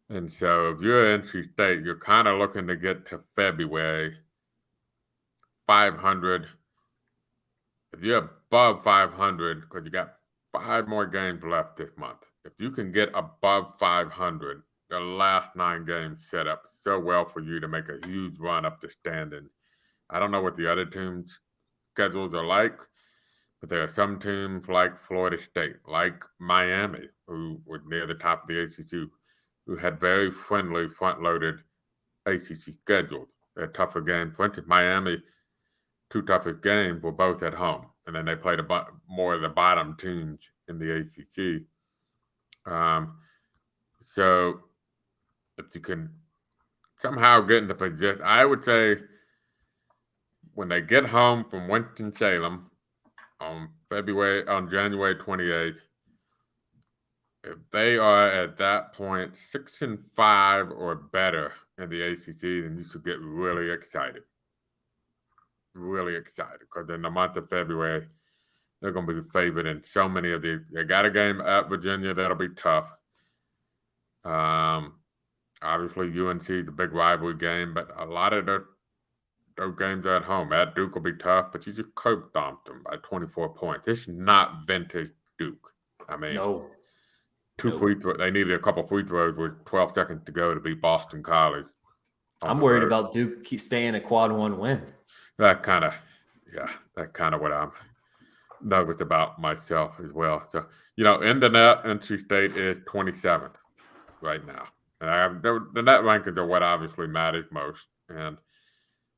And so if you're NC State, you're kind of looking to get to February 500. If you're above 500, because you got 5 more games left this month. If you can get above 500, the last 9 games set up so well for you to make a huge run up the standings. I don't know what the other teams' schedules are like, but there are some teams like Florida State, like Miami, who were near the top of the ACC, who had very friendly front-loaded ACC schedules. They're tougher games. For instance, Miami, 2 toughest games were both at home, and then they played more of the bottom teams in the ACC. So if you can somehow get into position, I would say when they get home from Winston-Salem on January 28th, if they are at that point 6-5 or better in the ACC, then you should get really excited. Really excited, because in the month of February, they're going to be favored in so many of these. They got a game at Virginia that'll be tough. Obviously, UNC is a big rivalry game, but a lot of the those games at home. At Duke will be tough, but you just curb stomped them by 24 points. It's not vintage Duke. I mean, No. two free throws. They needed a couple free throws with 12 seconds to go to beat Boston College. I'm worried about Duke staying a quad one win. That's kind of what I'm nervous about myself as well. So, in the net, NC State is 27th right now. And the net rankings are what obviously matters most. And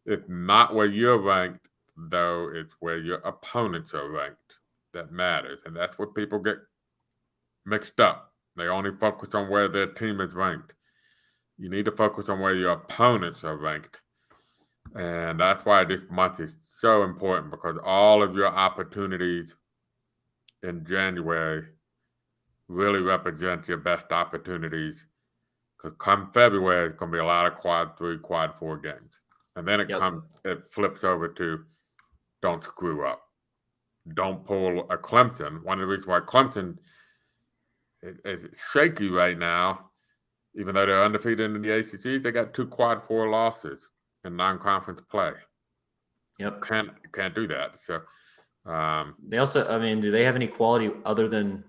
it's not where you're ranked, though. It's where your opponents are ranked that matters. And that's what people get mixed up. They only focus on where their team is ranked. You need to focus on where your opponents are ranked. And that's why this month is so important, because all of your opportunities in January really represent your best opportunities. Because come February, it's going to be a lot of quad 3, quad 4 games. And then it flips over to don't screw up. Don't pull a Clemson. One of the reasons why Clemson is shaky right now, even though they're undefeated in the ACC, they got 2 quad 4 losses in non-conference play. Yep. Can't do that. So they also, do they have any quality other than,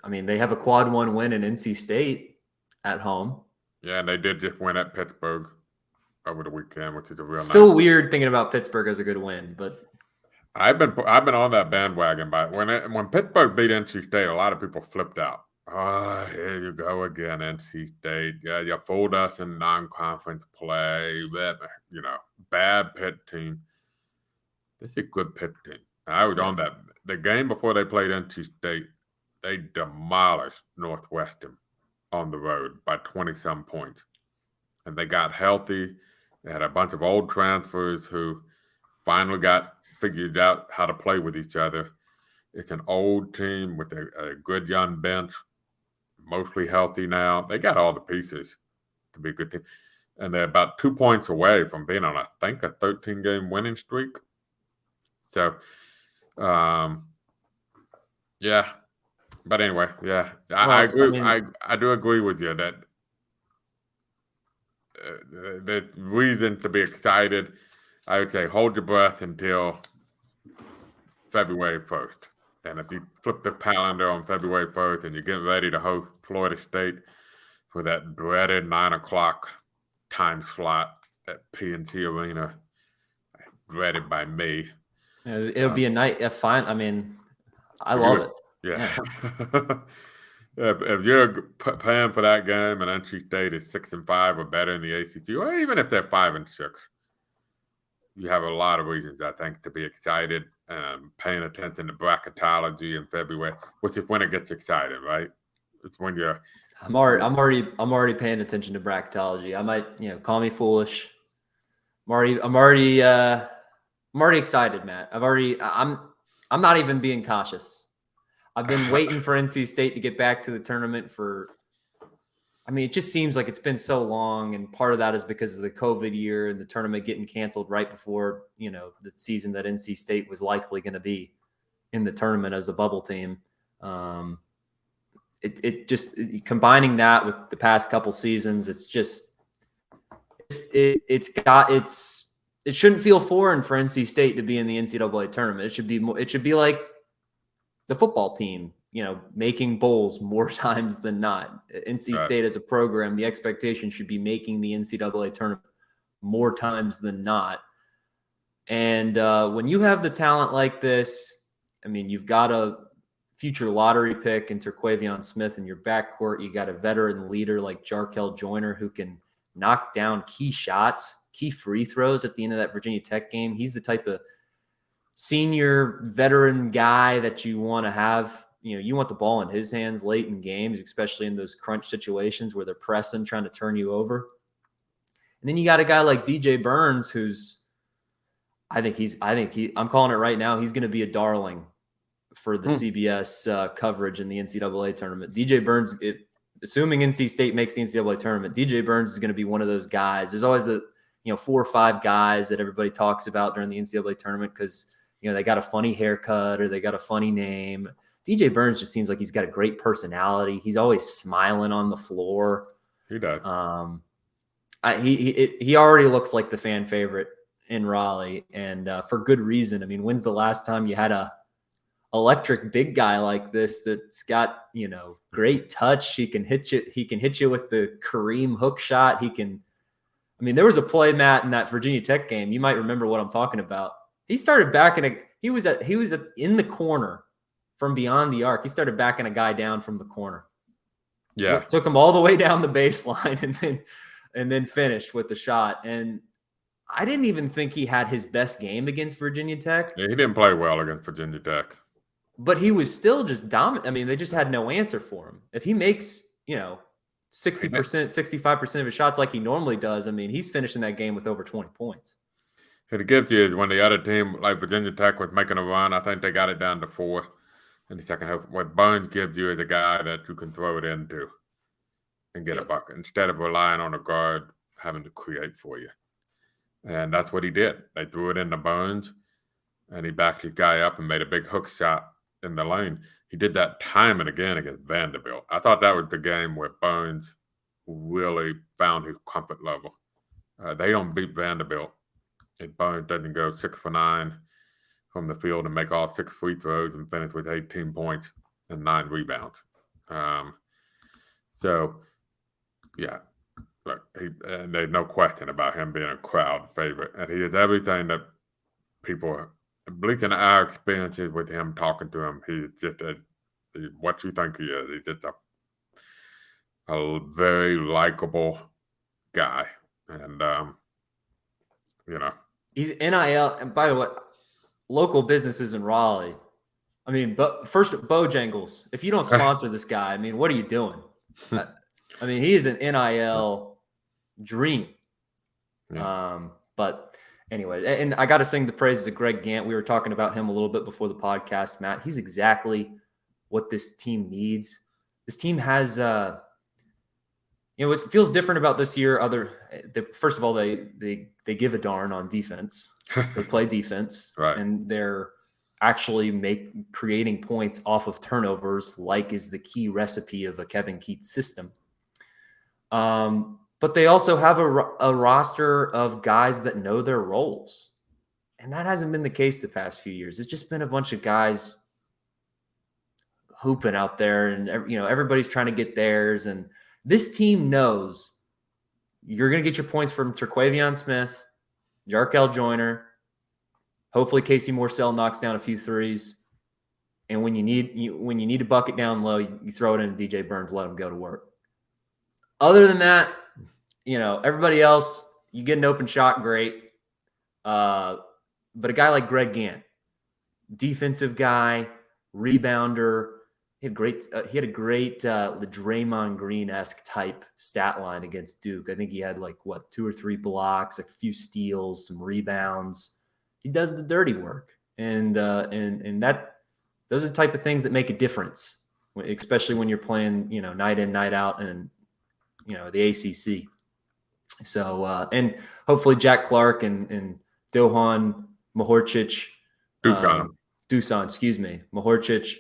they have a quad 1 win in NC State at home. Yeah, and they did just win at Pittsburgh over the weekend, which is a real still weird thinking about Pittsburgh as a good win, but I've been on that bandwagon. But when Pittsburgh beat NC State, a lot of people flipped out. Oh, here you go again, NC State. Yeah, you fooled us in non-conference play. Bad Pitt team. This is a good Pitt team. I was on that. The game before they played NC State, they demolished Northwestern on the road by 20-some points. And they got healthy. They had a bunch of old transfers who finally got figured out how to play with each other. It's an old team with a good young bench, mostly healthy now. They got all the pieces to be a good team. And they're about 2 points away from being on, I think, a 13-game winning streak. So, yeah. But anyway, yeah. I agree. I do agree with you that there's reason to be excited. I would say hold your breath until February 1st. And if you flip the calendar on February 1st and you're getting ready to host Florida State for that dreaded 9 o'clock time slot at PNC Arena, dreaded by me. It'll be a night. Fine. I love it. Yeah. If you're paying for that game and NC State is 6-5 or better in the ACC, or even if they're 5-6, you have a lot of reasons, I think, to be excited and paying attention to bracketology in February, which is when it gets exciting, right? It's when you're. I'm already paying attention to bracketology. I might, call me foolish. I'm already excited, Matt. I'm not even being cautious. I've been waiting for NC State to get back to the tournament it just seems like it's been so long, and part of that is because of the COVID year and the tournament getting canceled right before, the season that NC State was likely going to be in the tournament as a bubble team. Combining that with the past couple seasons, it shouldn't feel foreign for NC State to be in the NCAA tournament. It should be like the football team, making bowls more times than not. NC State as a program, the expectation should be making the NCAA tournament more times than not. And when you have the talent like this, you've got a future lottery pick in Terquavion Smith in your backcourt. You got a veteran leader like Jarkel Joyner who can knock down key shots, key free throws at the end of that Virginia Tech game. He's the type of senior veteran guy that you want to have. You want the ball in his hands late in games, especially in those crunch situations where they're pressing, trying to turn you over. And then you got a guy like DJ Burns, who's, I'm calling it right now, he's going to be a darling for the CBS coverage in the NCAA tournament. DJ Burns, assuming NC State makes the NCAA tournament, DJ Burns is going to be one of those guys. There's always 4 or 5 guys that everybody talks about during the NCAA tournament because, they got a funny haircut or they got a funny name. DJ Burns just seems like he's got a great personality. He's always smiling on the floor. He does. He already looks like the fan favorite in Raleigh, and for good reason. I mean, when's the last time you had a electric big guy like this that's got, great touch? He can hit you with the Kareem hook shot. There was a play, Matt, in that Virginia Tech game. You might remember what I'm talking about. He started backing he was in the corner from beyond the arc. He started backing a guy down from the corner. Yeah. Took him all the way down the baseline and then finished with the shot. And I didn't even think he had his best game against Virginia Tech. Yeah, he didn't play well against Virginia Tech. But he was still just dominant. They just had no answer for him. If he makes, 60%, 65% of his shots like he normally does, he's finishing that game with over 20 points. It gives you, when the other team, like Virginia Tech, was making a run, I think they got it down to 4 in the second half. What Burns gives you is a guy that you can throw it into and get a bucket instead of relying on a guard having to create for you. And that's what he did. They threw it into Burns, and he backed his guy up and made a big hook shot in the lane. He did that time and again against Vanderbilt. I thought that was the game where Burns really found his comfort level. They don't beat Vanderbilt if Burns doesn't go 6 for 9 from the field and make all 6 free throws and finish with 18 points and 9 rebounds. Look, and there's no question about him being a crowd favorite. And he is everything that people, at least in our experiences with him, talking to him, he's just what you think he is. He's just a very likable guy. And, He's NIL. And by the way, local businesses in Raleigh. But first, Bojangles, if you don't sponsor this guy, what are you doing? He is an NIL dream. Yeah. But anyway, and I got to sing the praises of Greg Gant. We were talking about him a little bit before the podcast, Matt. He's exactly what this team needs. This team has, what feels different about this year. First of all, they give a darn on defense. They play defense, right, and they're actually creating points off of turnovers, like is the key recipe of a Kevin Keatts system. But they also have a roster of guys that know their roles. And that hasn't been the case the past few years. It's just been a bunch of guys hooping out there, and everybody's trying to get theirs. And this team knows you're going to get your points from Terquavion Smith, Jarkel Joyner. Hopefully Casey Morsell knocks down a few threes. And when you need a bucket down low, you throw it into DJ Burns, let him go to work. Other than that, everybody else, you get an open shot, great. But a guy like Greg Gant, defensive guy, rebounder, he had a great Draymond Green-esque type stat line against Duke. I think he had 2 or 3 blocks, a few steals, some rebounds. He does the dirty work, and that those are the type of things that make a difference, especially when you're playing night in, night out, and the ACC. So and hopefully Jack Clark and Dohan Mahorcic, Dusan, excuse me, Mahorcic,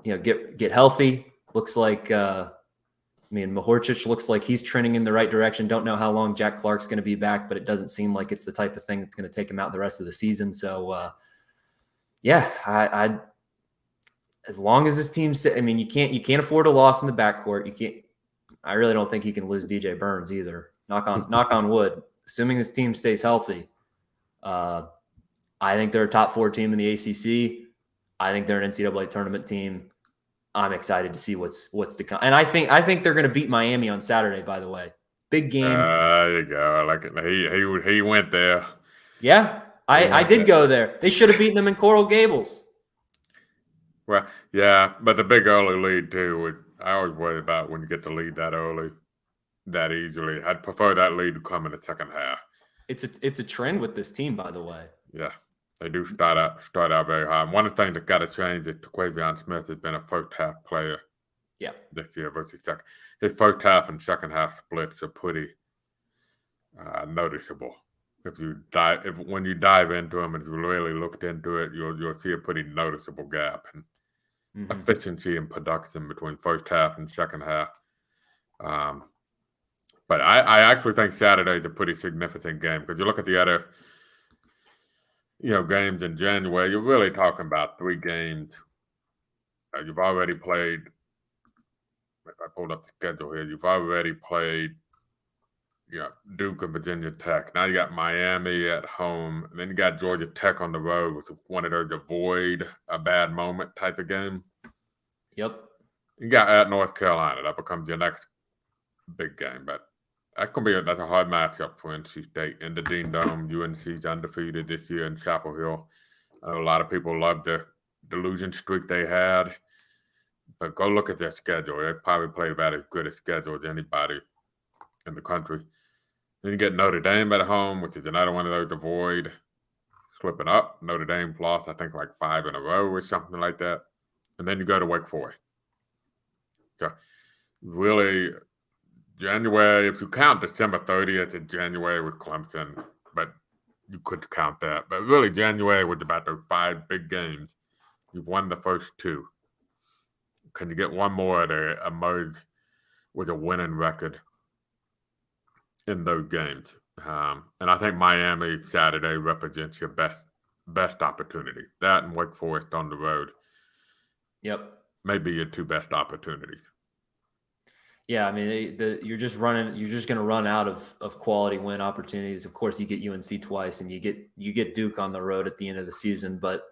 get healthy. Looks like Mahorcic looks like he's trending in the right direction. Don't know how long Jack Clark's going to be back, but it doesn't seem like it's the type of thing that's going to take him out the rest of the season. So I as long as this team's, you can't afford a loss in the backcourt. I really don't think you can lose DJ Burns either. Knock on wood. Assuming this team stays healthy, I think they're a top 4 team in the ACC. I think they're an NCAA tournament team. I'm excited to see what's to come. And I think they're going to beat Miami on Saturday, by the way. Big game. There you go. I like it. He went there. Yeah, I did go there. They should have beaten them in Coral Gables. Well, yeah, but the big early lead, too, I always worry about when you get the lead that early, that easily. I'd prefer that lead to come in the second half. It's a trend with this team, by the way. Yeah. They do start out very high. One of the things that got to change is Terquavion Smith has been a first half player. Yeah. This year versus second. His first half and second half splits are pretty noticeable. When you dive into them and you really looked into it, you'll see a pretty noticeable gap in efficiency and production between first half and second half. But I actually think Saturday is a pretty significant game because you look at the other, games in January. You're really talking about 3 games. You've already played. If I pulled up the schedule here, you've already played. Duke and Virginia Tech. Now you got Miami at home, and then you got Georgia Tech on the road, which is one of those avoid a bad moment type of game. Yep. You got at North Carolina. That becomes your next big game, but that's a hard matchup for NC State in the Dean Dome. UNC's undefeated this year in Chapel Hill. I know a lot of people love the losing streak they had, but go look at their schedule. They probably played about as good a schedule as anybody in the country. Then you get Notre Dame at home, which is another one of those avoid slipping up. Notre Dame lost, I think, like 5 in a row or something like that. And then you go to Wake Forest. So really, January, if you count December 30th in January with Clemson, but you could count that. But really, January was about those 5 big games. You've won the first 2. Can you get one more to emerge with a winning record in those games? And I think Miami Saturday represents your best opportunity. That and Wake Forest on the road. Yep. Maybe your 2 best opportunities. Yeah, I mean, you're just going to run out of quality win opportunities. Of course, you get UNC twice, and you get Duke on the road at the end of the season. But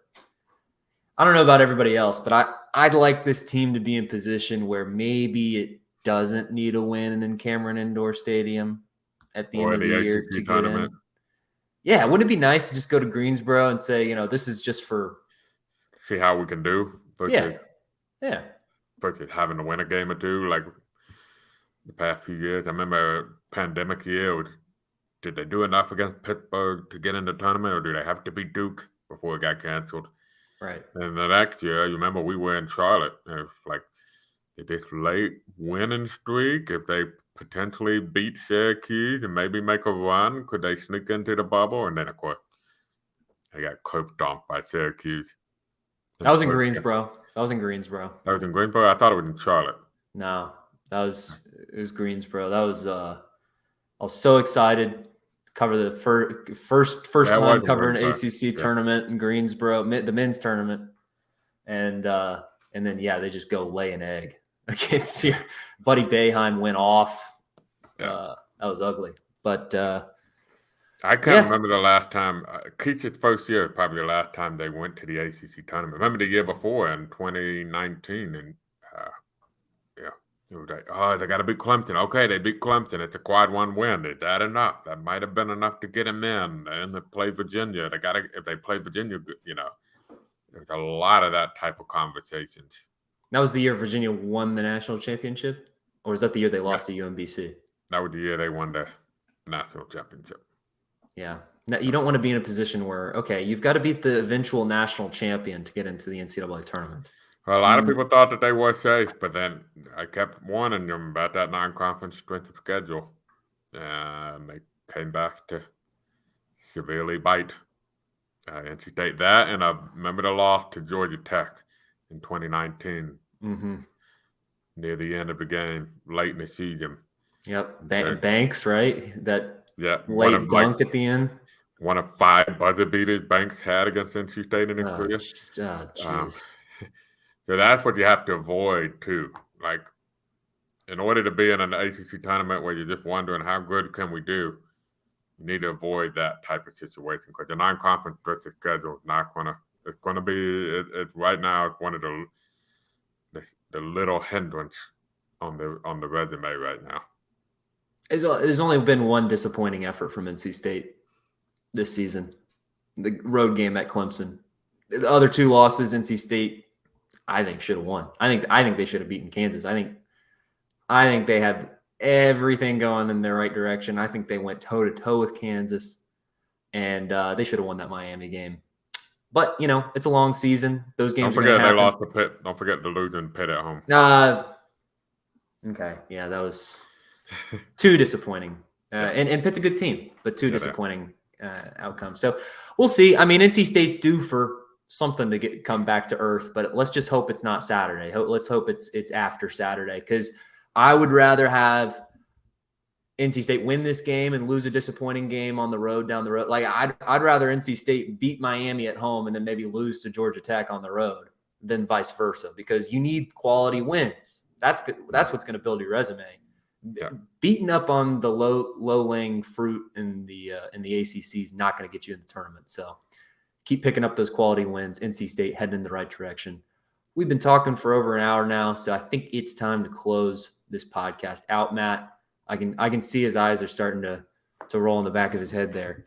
I don't know about everybody else, but I'd like this team to be in position where maybe it doesn't need a win in Cameron Indoor Stadium at the end of the year to get in. Yeah, wouldn't it be nice to just go to Greensboro and say, this is just for see how we can do? Yeah. Versus having to win a game or 2, like the past few years. I remember pandemic year. Did they do enough against Pittsburgh to get in the tournament, or do they have to beat Duke before it got canceled? Right. And the next year, you remember we were in Charlotte. And it's like this late winning streak, if they potentially beat Syracuse and maybe make a run, could they sneak into the bubble? And then, of course, they got curb stomped by Syracuse. That was in Greensboro. That was in Greensboro. I thought it was in Charlotte. No, it was Greensboro. That was I was so excited to cover the first time covering an ACC tournament in Greensboro, the men's tournament, and then they just go lay an egg against you. Buddy Boeheim went off. Yeah. That was ugly, but I can't remember the last time. Keith's first year is probably the last time they went to the ACC tournament. Remember the year before in 2019, and it was like, they got to beat Clemson. Okay, they beat Clemson. It's a quad 1 win. Is that enough? That might have been enough to get them in. And they play Virginia. If they play Virginia, there's a lot of that type of conversations. That was the year Virginia won the national championship, or was that the year they lost to UMBC? That was the year they won the national championship. Yeah. Now, you don't want to be in a position where, you've got to beat the eventual national champion to get into the NCAA tournament. Well, a lot of people thought that they were safe, but then I kept warning them about that non-conference strength of schedule. And they came back to severely bite NC State. That, and I remember the loss to Georgia Tech in 2019. Mm-hmm. Near the end of the game, late in the season. Yep. Banks, right? That late dunk at the end. One of 5 buzzer beaters Banks had against NC State in his career. Jeez. So that's what you have to avoid, too. Like, in order to be in an ACC tournament where you're just wondering how good can we do, you need to avoid that type of situation because the non-conference schedule is not going to – it's going to be – right now it's one of the little hindrance on the resume right now. There's only been one disappointing effort from NC State this season, the road game at Clemson. The other 2 losses, NC State, I think should have won. I think they should have beaten Kansas. I think they had everything going in the right direction. I think they went toe to toe with Kansas, and they should have won that Miami game. But it's a long season. Those games. Don't forget they lost to Pitt. Don't forget the losing Pitt at home. Okay, yeah, that was too disappointing. And Pitt's a good team, but too disappointing outcome. So we'll see. I mean, NC State's due for something to come back to earth, but let's just hope it's not Saturday. Let's hope it's after Saturday, because I would rather have NC State win this game and lose a disappointing game on the road down the road. Like I'd rather NC State beat Miami at home and then maybe lose to Georgia Tech on the road than vice versa, because you need quality wins. That's good. That's what's going to build your resume. Yeah. Beating up on the low-lying fruit in the ACC is not going to get you in the tournament. So keep picking up those quality wins. NC State heading in the right direction. We've been talking for over an hour now, so I think it's time to close this podcast out, Matt. I can see his eyes are starting to roll in the back of his head there.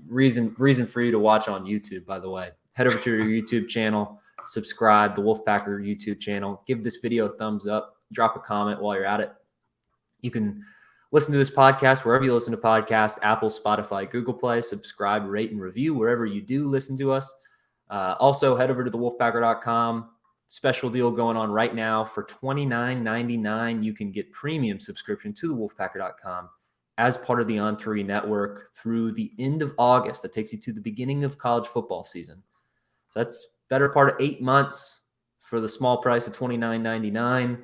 Reason for you to watch on YouTube, by the way. Head over to your YouTube channel, subscribe, the Wolfpacker YouTube channel. Give this video a thumbs up. Drop a comment while you're at it. You can listen to this podcast wherever you listen to podcasts, Apple, Spotify, Google Play. Subscribe, rate, and review wherever you do listen to us. Also, head over to thewolfpacker.com. Special deal going on right now. For $29.99, you can get premium subscription to thewolfpacker.com as part of the On3 network through the end of August. That takes you to the beginning of college football season. So that's better part of 8 months for the small price of $29.99.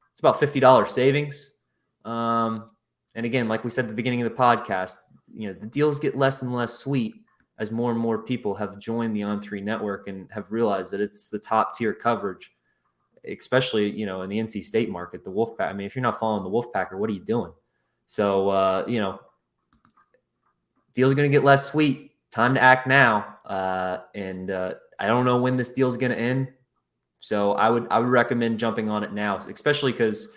It's about $50 savings. And again, like we said at the beginning of the podcast, the deals get less and less sweet as more and more people have joined the On3 network and have realized that it's the top tier coverage, especially, in the NC State market, the Wolfpack. I mean, if you're not following the Wolfpacker, what are you doing? So, deals are going to get less sweet. Time to act now. And I don't know when this deal is going to end. So I would recommend jumping on it now, especially because,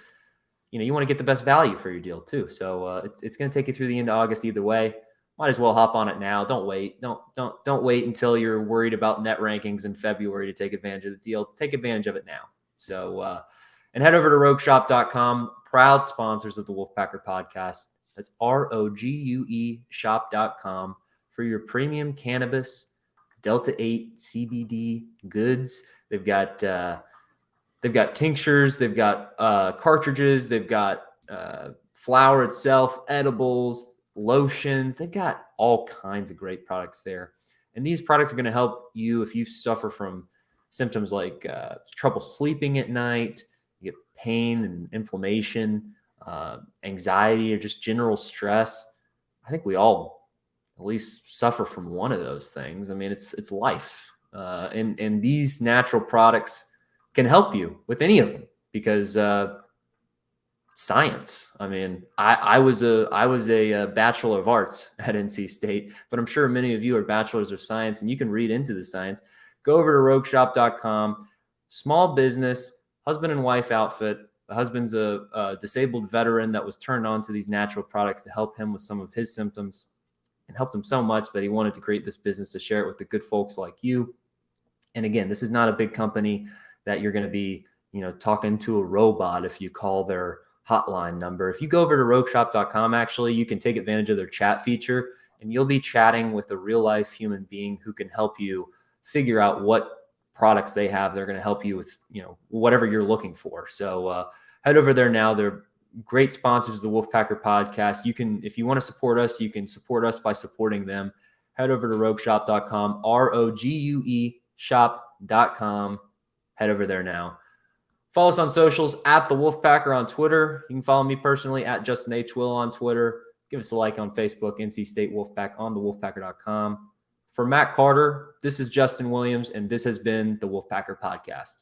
you want to get the best value for your deal too. So it's going to take you through the end of August either way. Might as well hop on it now. Don't wait. Don't wait until you're worried about net rankings in February to take advantage of the deal. Take advantage of it now. So, and head over to rogueshop.com, proud sponsors of the Wolfpacker podcast. That's ROGUE shop.com for your premium cannabis Delta 8 CBD goods. They've got tinctures, they've got cartridges, they've got flower itself, edibles, lotions. They've got all kinds of great products there. And these products are going to help you if you suffer from symptoms like trouble sleeping at night, you get pain and inflammation, anxiety, or just general stress. I think we all at least suffer from one of those things. I mean, it's life. And these natural products can help you with any of them because science. I mean, I was a Bachelor of Arts at NC State, but I'm sure many of you are bachelors of science, and you can read into the science. Go over to rogueshop.com. Small business, husband and wife outfit. The husband's a disabled veteran that was turned on to these natural products to help him with some of his symptoms, and helped him so much that he wanted to create this business to share it with the good folks like you. And again, this is not a big company that you're going to be, talking to a robot if you call their hotline number. If you go over to rogueshop.com, actually, you can take advantage of their chat feature, and you'll be chatting with a real life human being who can help you figure out what products they have. They're going to help you with, whatever you're looking for. So head over there now. They're great sponsors of the Wolfpacker podcast. If you want to support us, you can support us by supporting them. Head over to rogueshop.com, ROGUE shop.com. Head over there now. Follow us on socials at the Wolfpacker on Twitter. You can follow me personally at Justin H. Will on Twitter. Give us a like on Facebook, NC State Wolfpack on thewolfpacker.com. For Matt Carter, this is Justin Williams, and this has been the Wolfpacker Podcast.